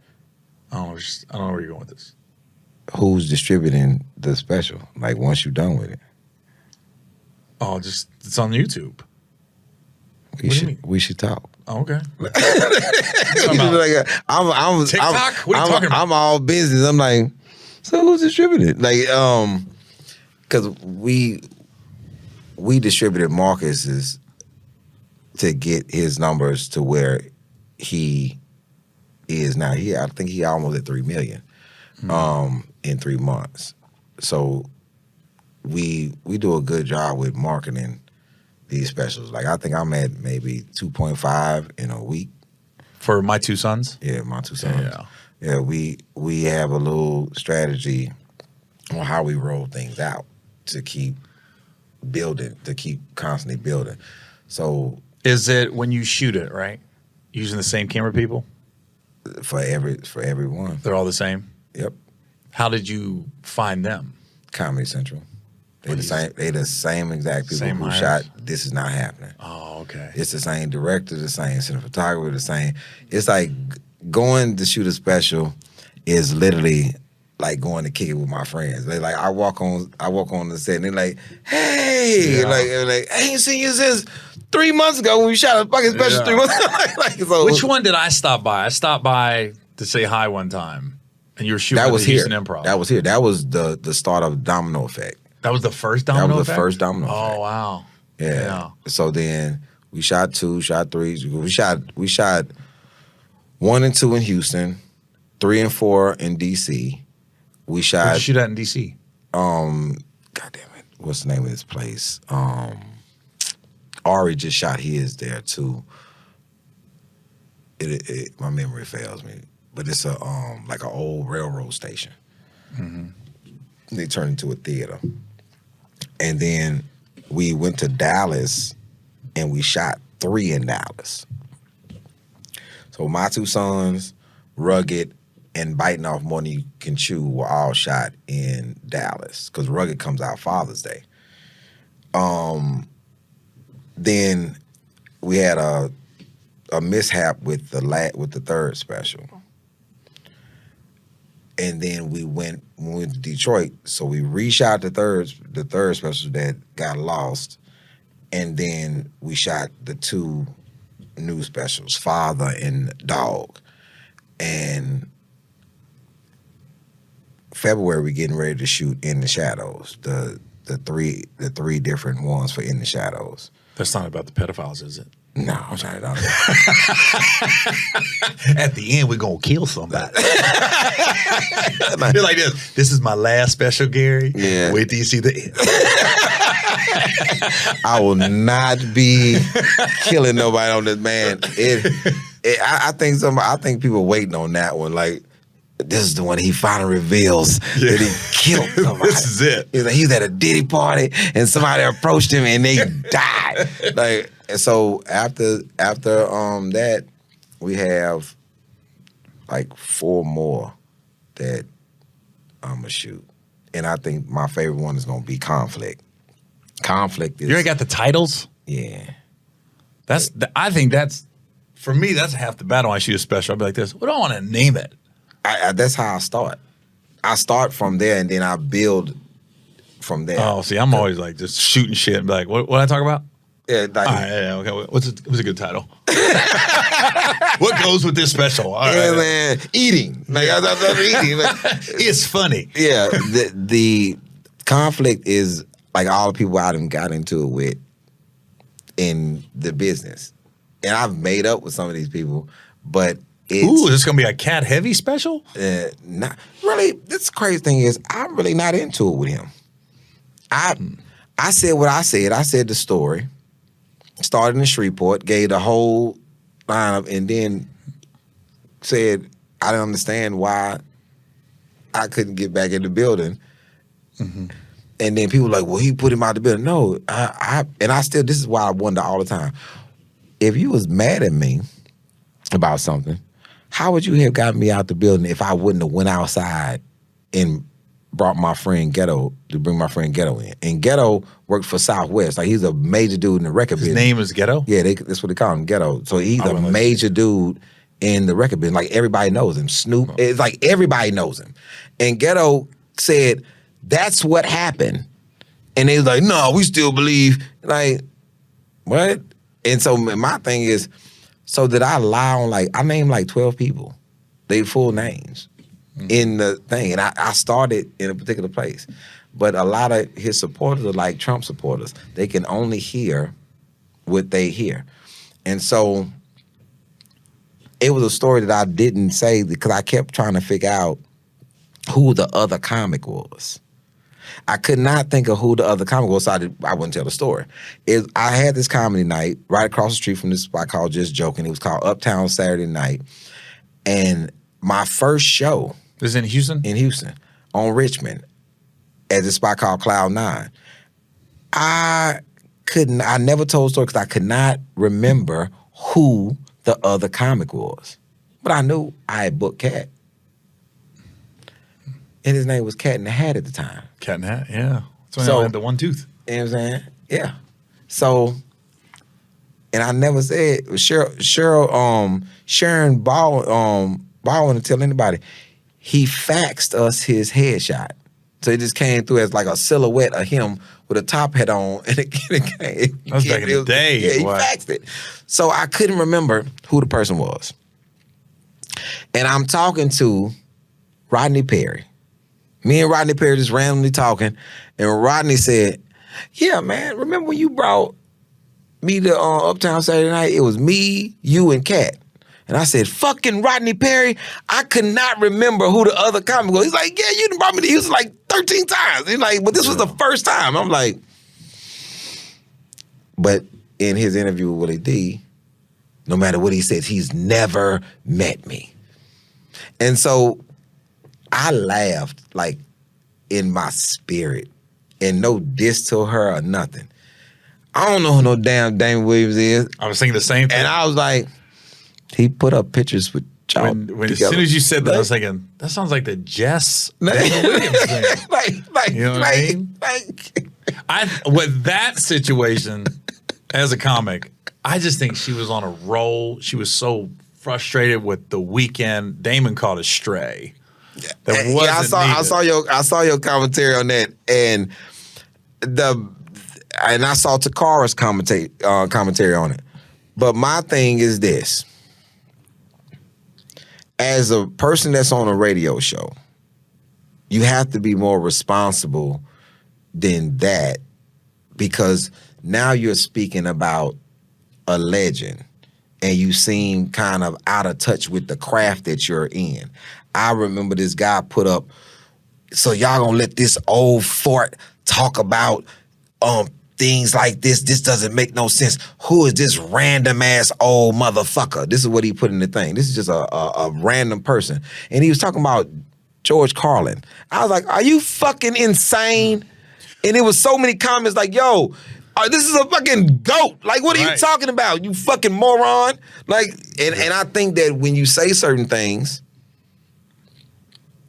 [SPEAKER 1] I don't know where you're going with this.
[SPEAKER 2] Who's distributing the special? Like once you're done with it?
[SPEAKER 1] Oh, it's on YouTube.
[SPEAKER 2] We should talk.
[SPEAKER 1] Oh, okay.
[SPEAKER 2] I'm
[SPEAKER 1] TikTok? What are you talking about?
[SPEAKER 2] I'm all business. I'm like, so who's distributed? Like, because we distributed Marcus's to get his numbers to where he is now. I think he almost at 3 million in 3 months. So we do a good job with marketing these specials. Like I think I'm at maybe 2.5 in a week.
[SPEAKER 1] For my 2 sons?
[SPEAKER 2] Yeah, my 2 sons. Yeah, we have a little strategy on how we roll things out to keep building, to keep constantly building. So
[SPEAKER 1] is it when you shoot it, right? Using the same camera people?
[SPEAKER 2] For everyone.
[SPEAKER 1] They're all the same?
[SPEAKER 2] Yep.
[SPEAKER 1] How did you find them?
[SPEAKER 2] Comedy Central. They the same exact people who
[SPEAKER 1] hires?
[SPEAKER 2] shot This Is Not Happening.
[SPEAKER 1] Oh, okay.
[SPEAKER 2] It's the same director, the same cinematographer, the same. It's like going to shoot a special is literally like going to kick it with my friends. They like I walk on the set and they're like, hey, like I ain't seen you since 3 months ago when we shot a fucking special 3 months. So,
[SPEAKER 1] which one did I stop by? I stopped by to say hi one time, and you were shooting at the Houston Improv.
[SPEAKER 2] That was here. That was the start of Domino Effect.
[SPEAKER 1] That was the first Domino Effect?
[SPEAKER 2] That was the first Domino Effect.
[SPEAKER 1] Oh, wow.
[SPEAKER 2] Yeah. So then we shot 2, shot 3. We shot 1 and 2 in Houston, 3 and 4 in D.C. We shot.
[SPEAKER 1] Where'd you shoot at in D.C.?
[SPEAKER 2] God damn it. what's the name of this place? Ari just shot his there too. My memory fails me, but it's a like an old railroad station. Mm-hmm. They turned into a theater, and then we went to Dallas, and we shot 3 in Dallas. So my 2 sons, Rugged and Biting Off More Than You Can Chew, were all shot in Dallas because Rugged comes out Father's Day. Then we had a mishap with the third special, and then we went to Detroit. So we reshot the third special that got lost, and then we shot the 2 new specials, Father and Dog. And February we getting ready to shoot In the Shadows, the three different ones for In the Shadows.
[SPEAKER 1] That's not about the pedophiles, is it?
[SPEAKER 2] No, I'm not at all.
[SPEAKER 1] At the end, we're going to kill somebody. You're like this. This is my last special, Gary.
[SPEAKER 2] Yeah.
[SPEAKER 1] Wait till you see the end.
[SPEAKER 2] I will not be killing nobody on this, man. I think people waiting on that one. Like, this is the one he finally reveals that he killed somebody.
[SPEAKER 1] This is it.
[SPEAKER 2] He's at a Diddy party and somebody approached him and they died. Like, and so after that, we have like 4 more that I'm gonna shoot, and I think my favorite one is gonna be Conflict. Conflict is.
[SPEAKER 1] You already got the titles?
[SPEAKER 2] Yeah.
[SPEAKER 1] I think that's, for me, that's half the battle. I shoot a special. I'll be like this. What do I want to name it?
[SPEAKER 2] That's how I start. I start from there and then I build from there.
[SPEAKER 1] Oh, see, I'm always like just shooting shit and be like, what I talk about?
[SPEAKER 2] Yeah, like,
[SPEAKER 1] all right, yeah, okay. What's a good title? What goes with this special? All
[SPEAKER 2] yeah,
[SPEAKER 1] right.
[SPEAKER 2] man, eating. Like I love eating. Like,
[SPEAKER 1] it's funny.
[SPEAKER 2] Yeah, the Conflict is like all the people I done got into it with in the business, and I've made up with some of these people, but.
[SPEAKER 1] Ooh, is this gonna be a cat heavy special?
[SPEAKER 2] Not really. This crazy thing is, I'm really not into it with him. I said what I said. I said the story. Started in Shreveport, gave the whole lineup, and then said I didn't understand why I couldn't get back in the building. Mm-hmm. And then people were like, well, he put him out the building. No, this is why I wonder all the time. If you was mad at me about something, how would you have gotten me out the building if I wouldn't have went outside and brought my friend Ghetto to bring my friend Ghetto in? And Ghetto worked for Southwest. Like, he's a major dude in the record business.
[SPEAKER 1] His name is Ghetto?
[SPEAKER 2] Yeah, that's what they call him, Ghetto. So he's a major dude in the record business. Like, everybody knows him. Snoop, it's like everybody knows him. And Ghetto said, that's what happened. And they was like, no, we still believe. Like, what? And so my thing is, so did I lie on, like, I named like 12 people, they full names in the thing. And I started in a particular place. But a lot of his supporters are like Trump supporters. They can only hear what they hear. And so it was a story that I didn't say because I kept trying to figure out who the other comic was. I could not think of who the other comic was, so I wouldn't tell the story. I had this comedy night right across the street from this spot called Just Joking. It was called Uptown Saturday Night. And my first show...
[SPEAKER 1] This is in Houston?
[SPEAKER 2] In Houston, on Richmond, at this spot called Cloud 9. I never told a story because I could not remember who the other comic was. But I knew I had booked Cat. And his name was Cat in the Hat at the time.
[SPEAKER 1] Cat in the Hat, yeah. So I had the one tooth.
[SPEAKER 2] You know what I'm saying? Yeah. So, and I never said, Sharon Baldwin to tell anybody, he faxed us his headshot. So it just came through as like a silhouette of him with a top hat on. And it came.
[SPEAKER 1] That was back in the day.
[SPEAKER 2] Yeah, he faxed it. So I couldn't remember who the person was. And I'm talking to Rodney Perry. Me and Rodney Perry just randomly talking, and Rodney said, yeah, man, remember when you brought me to Uptown Saturday Night? It was me, you, and Cat. And I said, fucking Rodney Perry. I could not remember who the other comic was. He's like, yeah, you done brought me to Houston like 13 times. He's like, but this was the first time. I'm like, but in his interview with Willie D, no matter what he says, he's never met me. And so I laughed like in my spirit, and no diss to her or nothing. I don't know who no damn Damon Williams is.
[SPEAKER 3] I was thinking the same thing.
[SPEAKER 2] And I was like, he put up pictures with y'all.
[SPEAKER 3] When as soon as you said that, I was thinking, that sounds like the Jess Damon Williams thing. You know what I mean? With that situation, as a comic, I just think she was on a roll. She was so frustrated with the weekend. Damon caught a stray.
[SPEAKER 2] I saw your commentary on that, and I saw Takara's commentary on it. But my thing is this: as a person that's on a radio show, you have to be more responsible than that, because now you're speaking about a legend, and you seem kind of out of touch with the craft that you're in. I remember this guy put up, so y'all gonna let this old fart talk about things like this? This doesn't make no sense. Who is this random ass old motherfucker? This is what he put in the thing. This is just a random person. And he was talking about George Carlin. I was like, are you fucking insane? And it was so many comments like, yo, this is a fucking goat. Like, what are you talking about? You fucking moron. Like, and I think that when you say certain things,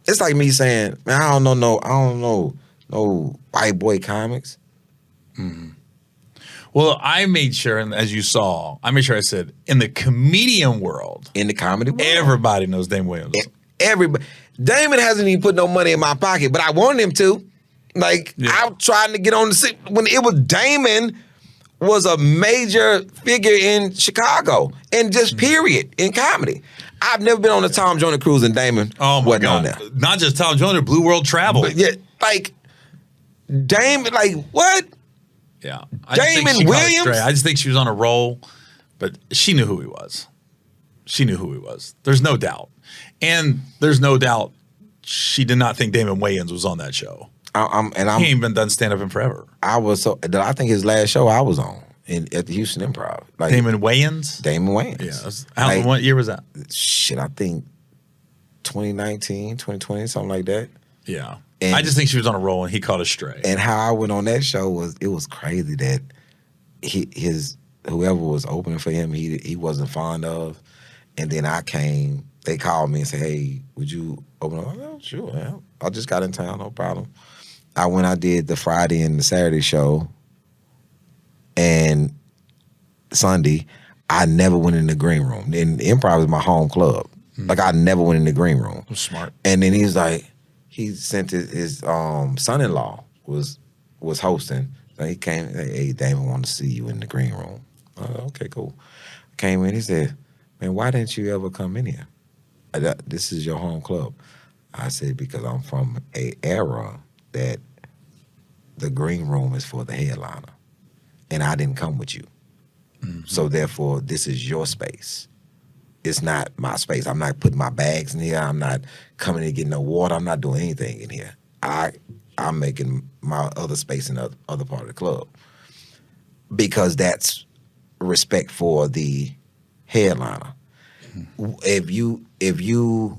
[SPEAKER 2] it's like me saying, man, I don't know no white boy comics.
[SPEAKER 3] Mm-hmm. Well, I made sure, and as you saw, I said, in the comedian world,
[SPEAKER 2] in the comedy world,
[SPEAKER 3] everybody knows Damon Williams.
[SPEAKER 2] Everybody. Damon hasn't even put no money in my pocket, but I wanted him to. Like, I'm trying to get on the scene. When it was Damon was a major figure in Chicago, and just period, in comedy. I've never been on the Tom Joyner cruise, and Damon wasn't on there.
[SPEAKER 3] Not just Tom Joyner, Blue World Travel.
[SPEAKER 2] But yeah, like, Damon, like, what?
[SPEAKER 3] Yeah.
[SPEAKER 2] Damon Williams?
[SPEAKER 3] I just think she was on a roll, but she knew who he was. There's no doubt. And there's no doubt she did not think Damon Wayans was on that show. He ain't been done stand-up in forever.
[SPEAKER 2] I think his last show I was on at the Houston Improv. Like,
[SPEAKER 3] Damon Wayans?
[SPEAKER 2] Damon Wayans.
[SPEAKER 3] Yeah. What year was that?
[SPEAKER 2] Shit, I think 2019, 2020, something like that.
[SPEAKER 3] Yeah. And I just think she was on a roll, and he caught a stray.
[SPEAKER 2] And how I went on that show was crazy that whoever was opening for him, he wasn't fond of. And then I came, they called me and said, hey, would you open up? Oh, sure, yeah. I just got in town, no problem. I did the Friday and the Saturday show, and Sunday, I never went in the green room. And Improv is my home club. Like, I never went in the green room.
[SPEAKER 3] That's smart.
[SPEAKER 2] And then he's like, he sent his son-in-law was hosting. So he came, hey, Damon wanted to see you in the green room. Okay, cool. Came in, he said, man, why didn't you ever come in here? This is your home club. I said, because I'm from an era that the green room is for the headliner. And I didn't come with you. Mm-hmm. So therefore, this is your space. It's not my space. I'm not putting my bags in here. I'm not coming in getting no water. I'm not doing anything in here. I'm making my other space in the other part of the club. Because that's respect for the headliner. Mm-hmm. If you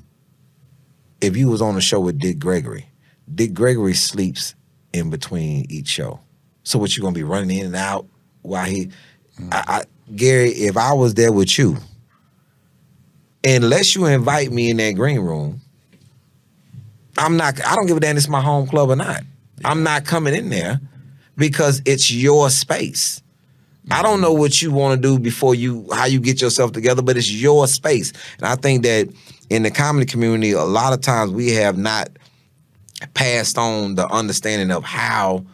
[SPEAKER 2] was on a show with Dick Gregory sleeps in between each show. So what, you gonna be running in and out while he... Gary, if I was there with you, unless you invite me in that green room, I don't give a damn if it's my home club or not. Yeah. I'm not coming in there because it's your space. Mm-hmm. I don't know what you want to do how you get yourself together, but it's your space. And I think that in the comedy community, a lot of times we have not passed on the understanding of how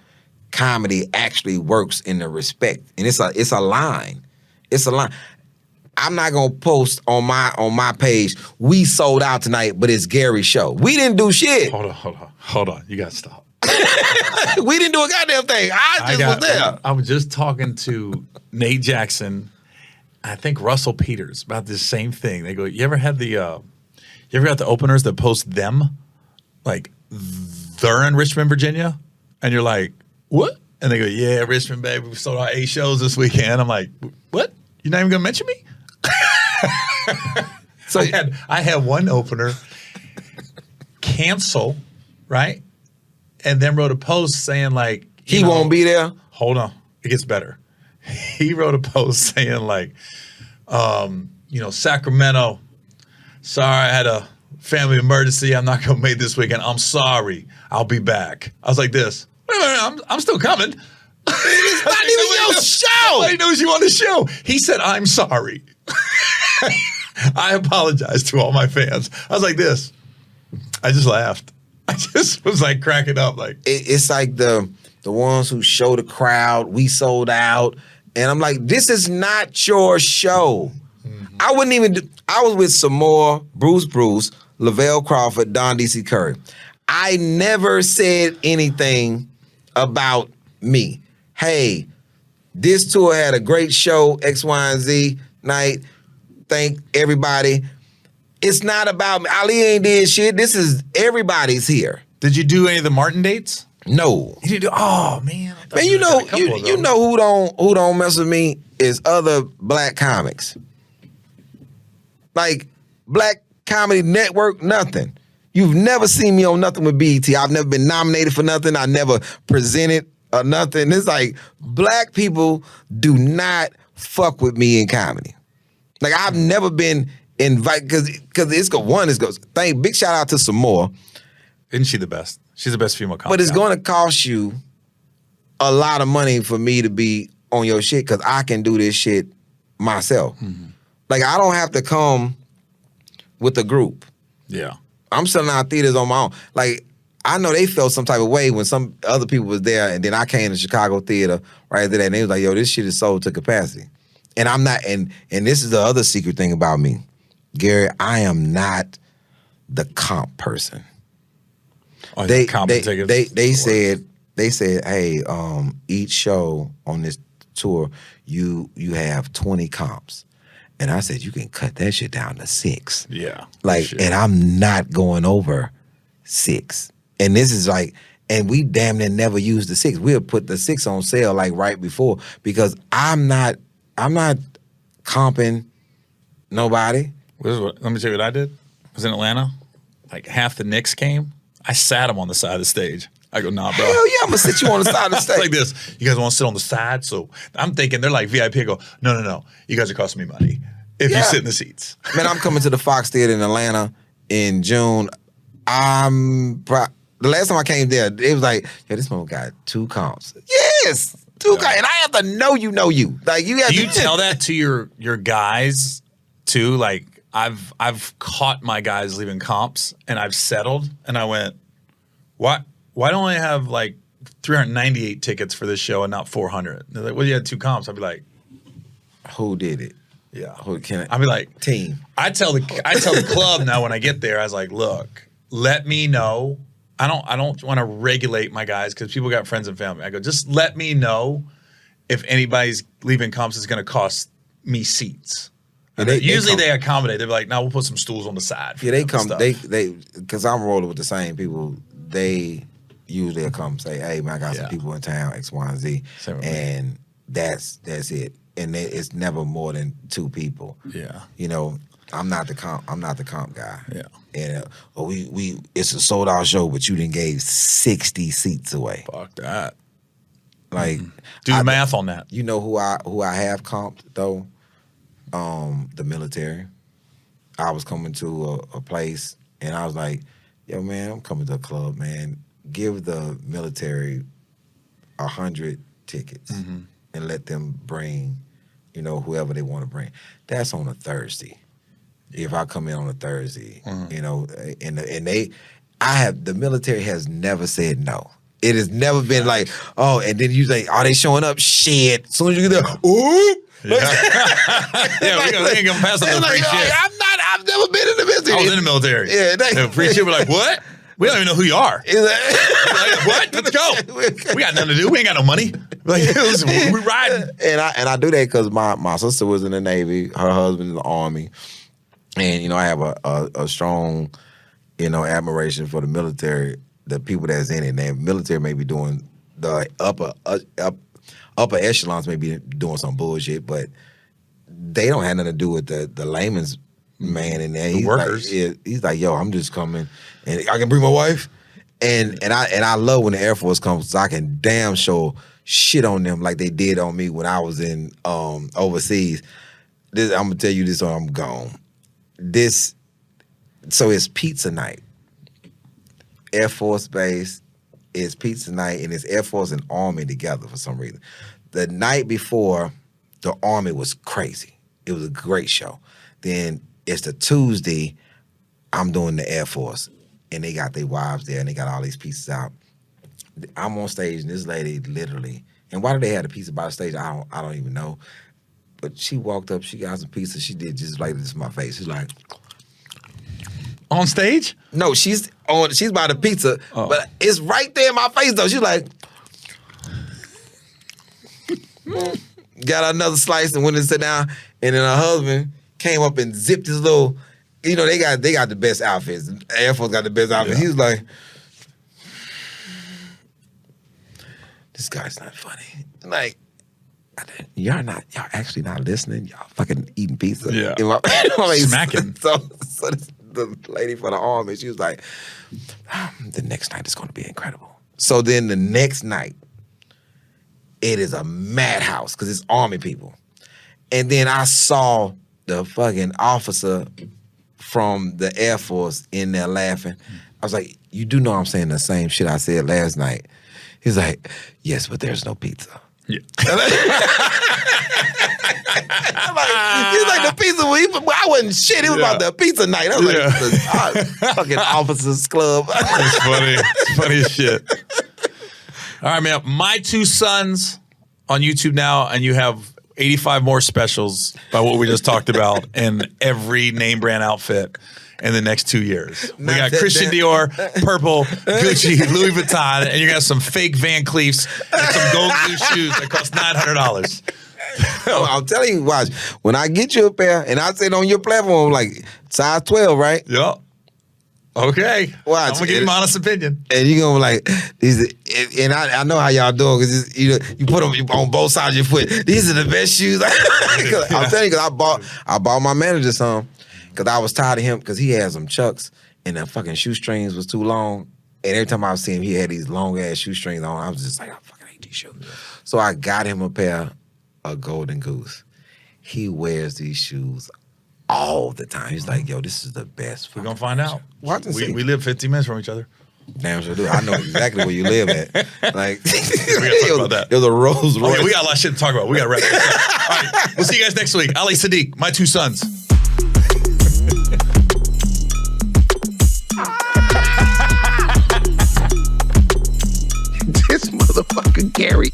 [SPEAKER 2] comedy actually works in the respect. And it's a line. It's a line. I'm not gonna post on my page, we sold out tonight, but it's Gary's show. We didn't do shit.
[SPEAKER 3] Hold on. You gotta stop.
[SPEAKER 2] We didn't do a goddamn thing. I was there.
[SPEAKER 3] I was just talking to Nate Jackson, I think Russell Peters about this same thing. They go, you ever got the openers that post them? Like, they're in Richmond, Virginia? And you're like, what? And they go, yeah, Richmond, baby, we sold out 8 shows this weekend. I'm like, what? You're not even going to mention me? So I had one opener cancel, right? And then wrote a post saying like,
[SPEAKER 2] he won't be there.
[SPEAKER 3] Hold on, it gets better. He wrote a post saying like, Sacramento, sorry, I had a family emergency. I'm not gonna make this weekend. I'm sorry. I'll be back. I was like this. Wait, I'm still coming.
[SPEAKER 2] It's not even your show.
[SPEAKER 3] Nobody knows you on the show. He said, I'm sorry. I apologize to all my fans. I was like this. I just laughed. I just was like cracking up. Like
[SPEAKER 2] it's like the ones who show the crowd, we sold out. And I'm like, this is not your show. Mm-hmm. I was with Samore, Bruce, Lavelle Crawford, Don D.C. Curry. I never said anything about me. Hey, this tour had a great show, X, Y, and Z night. Thank everybody. It's not about me. Ali ain't did shit. This is everybody's here.
[SPEAKER 3] Did you do any of the Martin dates?
[SPEAKER 2] No.
[SPEAKER 3] You didn't do. Oh man.
[SPEAKER 2] Man, you know who don't mess with me is other black comics. Like Black Comedy Network, nothing. You've never seen me on nothing with BET. I've never been nominated for nothing. I never presented or nothing. It's like black people do not fuck with me in comedy. Like I've never been invited because it's goes. Big shout out to Samore.
[SPEAKER 3] Isn't she the best? She's the best female comic.
[SPEAKER 2] But it's going to cost you a lot of money for me to be on your shit because I can do this shit myself. Mm-hmm. Like I don't have to come with a group.
[SPEAKER 3] Yeah.
[SPEAKER 2] I'm selling out theaters on my own. Like I know they felt some type of way when some other people was there and then I came to Chicago theater right there and they was like, yo, this shit is sold to capacity. And I'm not, and this is the other secret thing about me. Gary, I am not the comp person.
[SPEAKER 3] Oh,
[SPEAKER 2] they said, hey, each show on this tour, you have 20 comps. And I said, you can cut that shit down to 6.
[SPEAKER 3] Yeah.
[SPEAKER 2] Like, and I'm not going over 6. And this is like, and we damn near never use the 6. We'll put the 6 on sale like right before because I'm not comping nobody.
[SPEAKER 3] Let me tell you what I did. I was in Atlanta. Like half the Knicks came. I sat them on the side of the stage. I go, nah, bro.
[SPEAKER 2] Hell yeah, I'm going to sit you on the side of the stage.
[SPEAKER 3] Like this. You guys want to sit on the side? So I'm thinking they're like VIP. I go, no. You guys are costing me money if you sit in the seats.
[SPEAKER 2] Man, I'm coming to the Fox Theater in Atlanta in June. The last time I came there, it was like, yo, this one got 2 comps. Yes, 2 comps. And I have to know you. Like you have
[SPEAKER 3] Do you tell that to your guys too? Like I've caught my guys leaving comps and I've settled and I went, why don't I have like 398 tickets for this show and not 400? They're like, well, you had 2 comps. I'd be like,
[SPEAKER 2] who did it?
[SPEAKER 3] Yeah.
[SPEAKER 2] Who can
[SPEAKER 3] I'd be like,
[SPEAKER 2] team.
[SPEAKER 3] I tell the club now when I get there, I was like, look, let me know. I don't want to regulate my guys because people got friends and family. I go, just let me know if anybody's leaving comps is going to cost me seats. And usually they accommodate. They're like, no, we'll put some stools on the side.
[SPEAKER 2] Yeah, they come. They because I'm rolling with the same people. They usually come say, hey man, I got some people in town, X, Y, and Z, and that's it. And it's never more than 2 people.
[SPEAKER 3] Yeah,
[SPEAKER 2] you know, I'm not the comp guy.
[SPEAKER 3] Yeah,
[SPEAKER 2] and we it's a sold out show, but you done gave 60 seats away.
[SPEAKER 3] Fuck that.
[SPEAKER 2] Like,
[SPEAKER 3] do the math on that.
[SPEAKER 2] You know who I have comped though? The military. I was coming to a place and I was like, yo man, I'm coming to a club, man. Give the military 100 tickets and let them bring, whoever they want to bring. That's on a Thursday. If I come in on a Thursday, the military has never said no. It has never been like, oh, and then you say, are they showing up? Shit. As soon as you get there, ooh.
[SPEAKER 3] Yeah, we ain't gonna pass on the free shit.
[SPEAKER 2] I've never been in the military.
[SPEAKER 3] I was in the military.
[SPEAKER 2] Yeah,
[SPEAKER 3] free shit. We're like, what? We don't even know who you are. Like, what? Let's go. We got nothing to do. We ain't got no money. Like we riding.
[SPEAKER 2] And I do that because my sister was in the Navy, her husband in the Army, and I have a strong admiration for the military, the people that's in it. And the military may be doing the upper echelons, may be doing some bullshit, but they don't have nothing to do with the layman's man in there.
[SPEAKER 3] The workers.
[SPEAKER 2] He's like, yo, I'm just coming, and I can bring my wife. And I love when the Air Force comes, so I can damn sure shit on them like they did on me when I was in overseas. I'm gonna tell you this, or I'm gone. So it's pizza night. Air Force Base is pizza night, and it's Air Force and Army together for some reason. The night before, the Army was crazy. It was a great show. Then it's the Tuesday, I'm doing the Air Force. And they got their wives there, and they got all these pieces out. I'm on stage, and this lady literally, and why do they have the pizza by the stage? I don't even know. But she walked up, she got some pizza, she did just like this in my face. She's like,
[SPEAKER 3] on stage?
[SPEAKER 2] No, she's by the pizza, but it's right there in my face though. She's like, got another slice and went and sat down, and then her husband came up and zipped his little. They got the best outfits. Air Force got the best outfits. Yeah. He was like, this guy's not funny. Like, y'all actually not listening. Y'all fucking eating pizza.
[SPEAKER 3] Yeah.
[SPEAKER 2] Smacking. So the lady for the Army, she was like, the next night is going to be incredible. So then the next night, it is a madhouse because it's Army people. And then I saw the fucking officer from the Air Force in there laughing. I was like, you do know I'm saying the same shit I said last night. He's like, yes, but there's no pizza.
[SPEAKER 3] Yeah.
[SPEAKER 2] He's like, the pizza, I wasn't shit. It was about the pizza night. I was like, fucking officers club.
[SPEAKER 3] It's funny. It's funny as shit. All right, man. My Two Sons on YouTube now, and you have 85 more specials by what we just talked about in every name brand outfit in the next 2 years. We got Christian Dior, Purple, Gucci, Louis Vuitton, and you got some fake Van Cleefs and some gold blue shoes that cost $900.
[SPEAKER 2] I'm telling you, watch. When I get you a pair, and I said on your platform, like size 12, right?
[SPEAKER 3] Yep. Okay.
[SPEAKER 2] Watch.
[SPEAKER 3] I'm gonna give you my honest opinion.
[SPEAKER 2] And you're gonna be like, these, and I know how y'all do it, because you put them on both sides of your foot. These are the best shoes. I'm telling you, because I bought my manager some, because I was tired of him, because he had some Chucks, and the fucking shoestrings was too long. And every time I was seeing him, he had these long ass shoestrings on. I was just like, I fucking hate these shoes. So I got him a pair of Golden Goose. He wears these shoes all the time. He's like, yo, this is the best.
[SPEAKER 3] We're gonna find out.
[SPEAKER 2] Watch and see.
[SPEAKER 3] We live 15 minutes from each other.
[SPEAKER 2] Damn sure do. I know exactly where you live at. Like,
[SPEAKER 3] we gotta talk about that.
[SPEAKER 2] It was a Rolls Royce.
[SPEAKER 3] Okay, we got a lot of shit to talk about. We gotta wrap this up. All right, we'll see you guys next week. Ali Siddiq, My Two Sons.
[SPEAKER 2] This motherfucking Gary.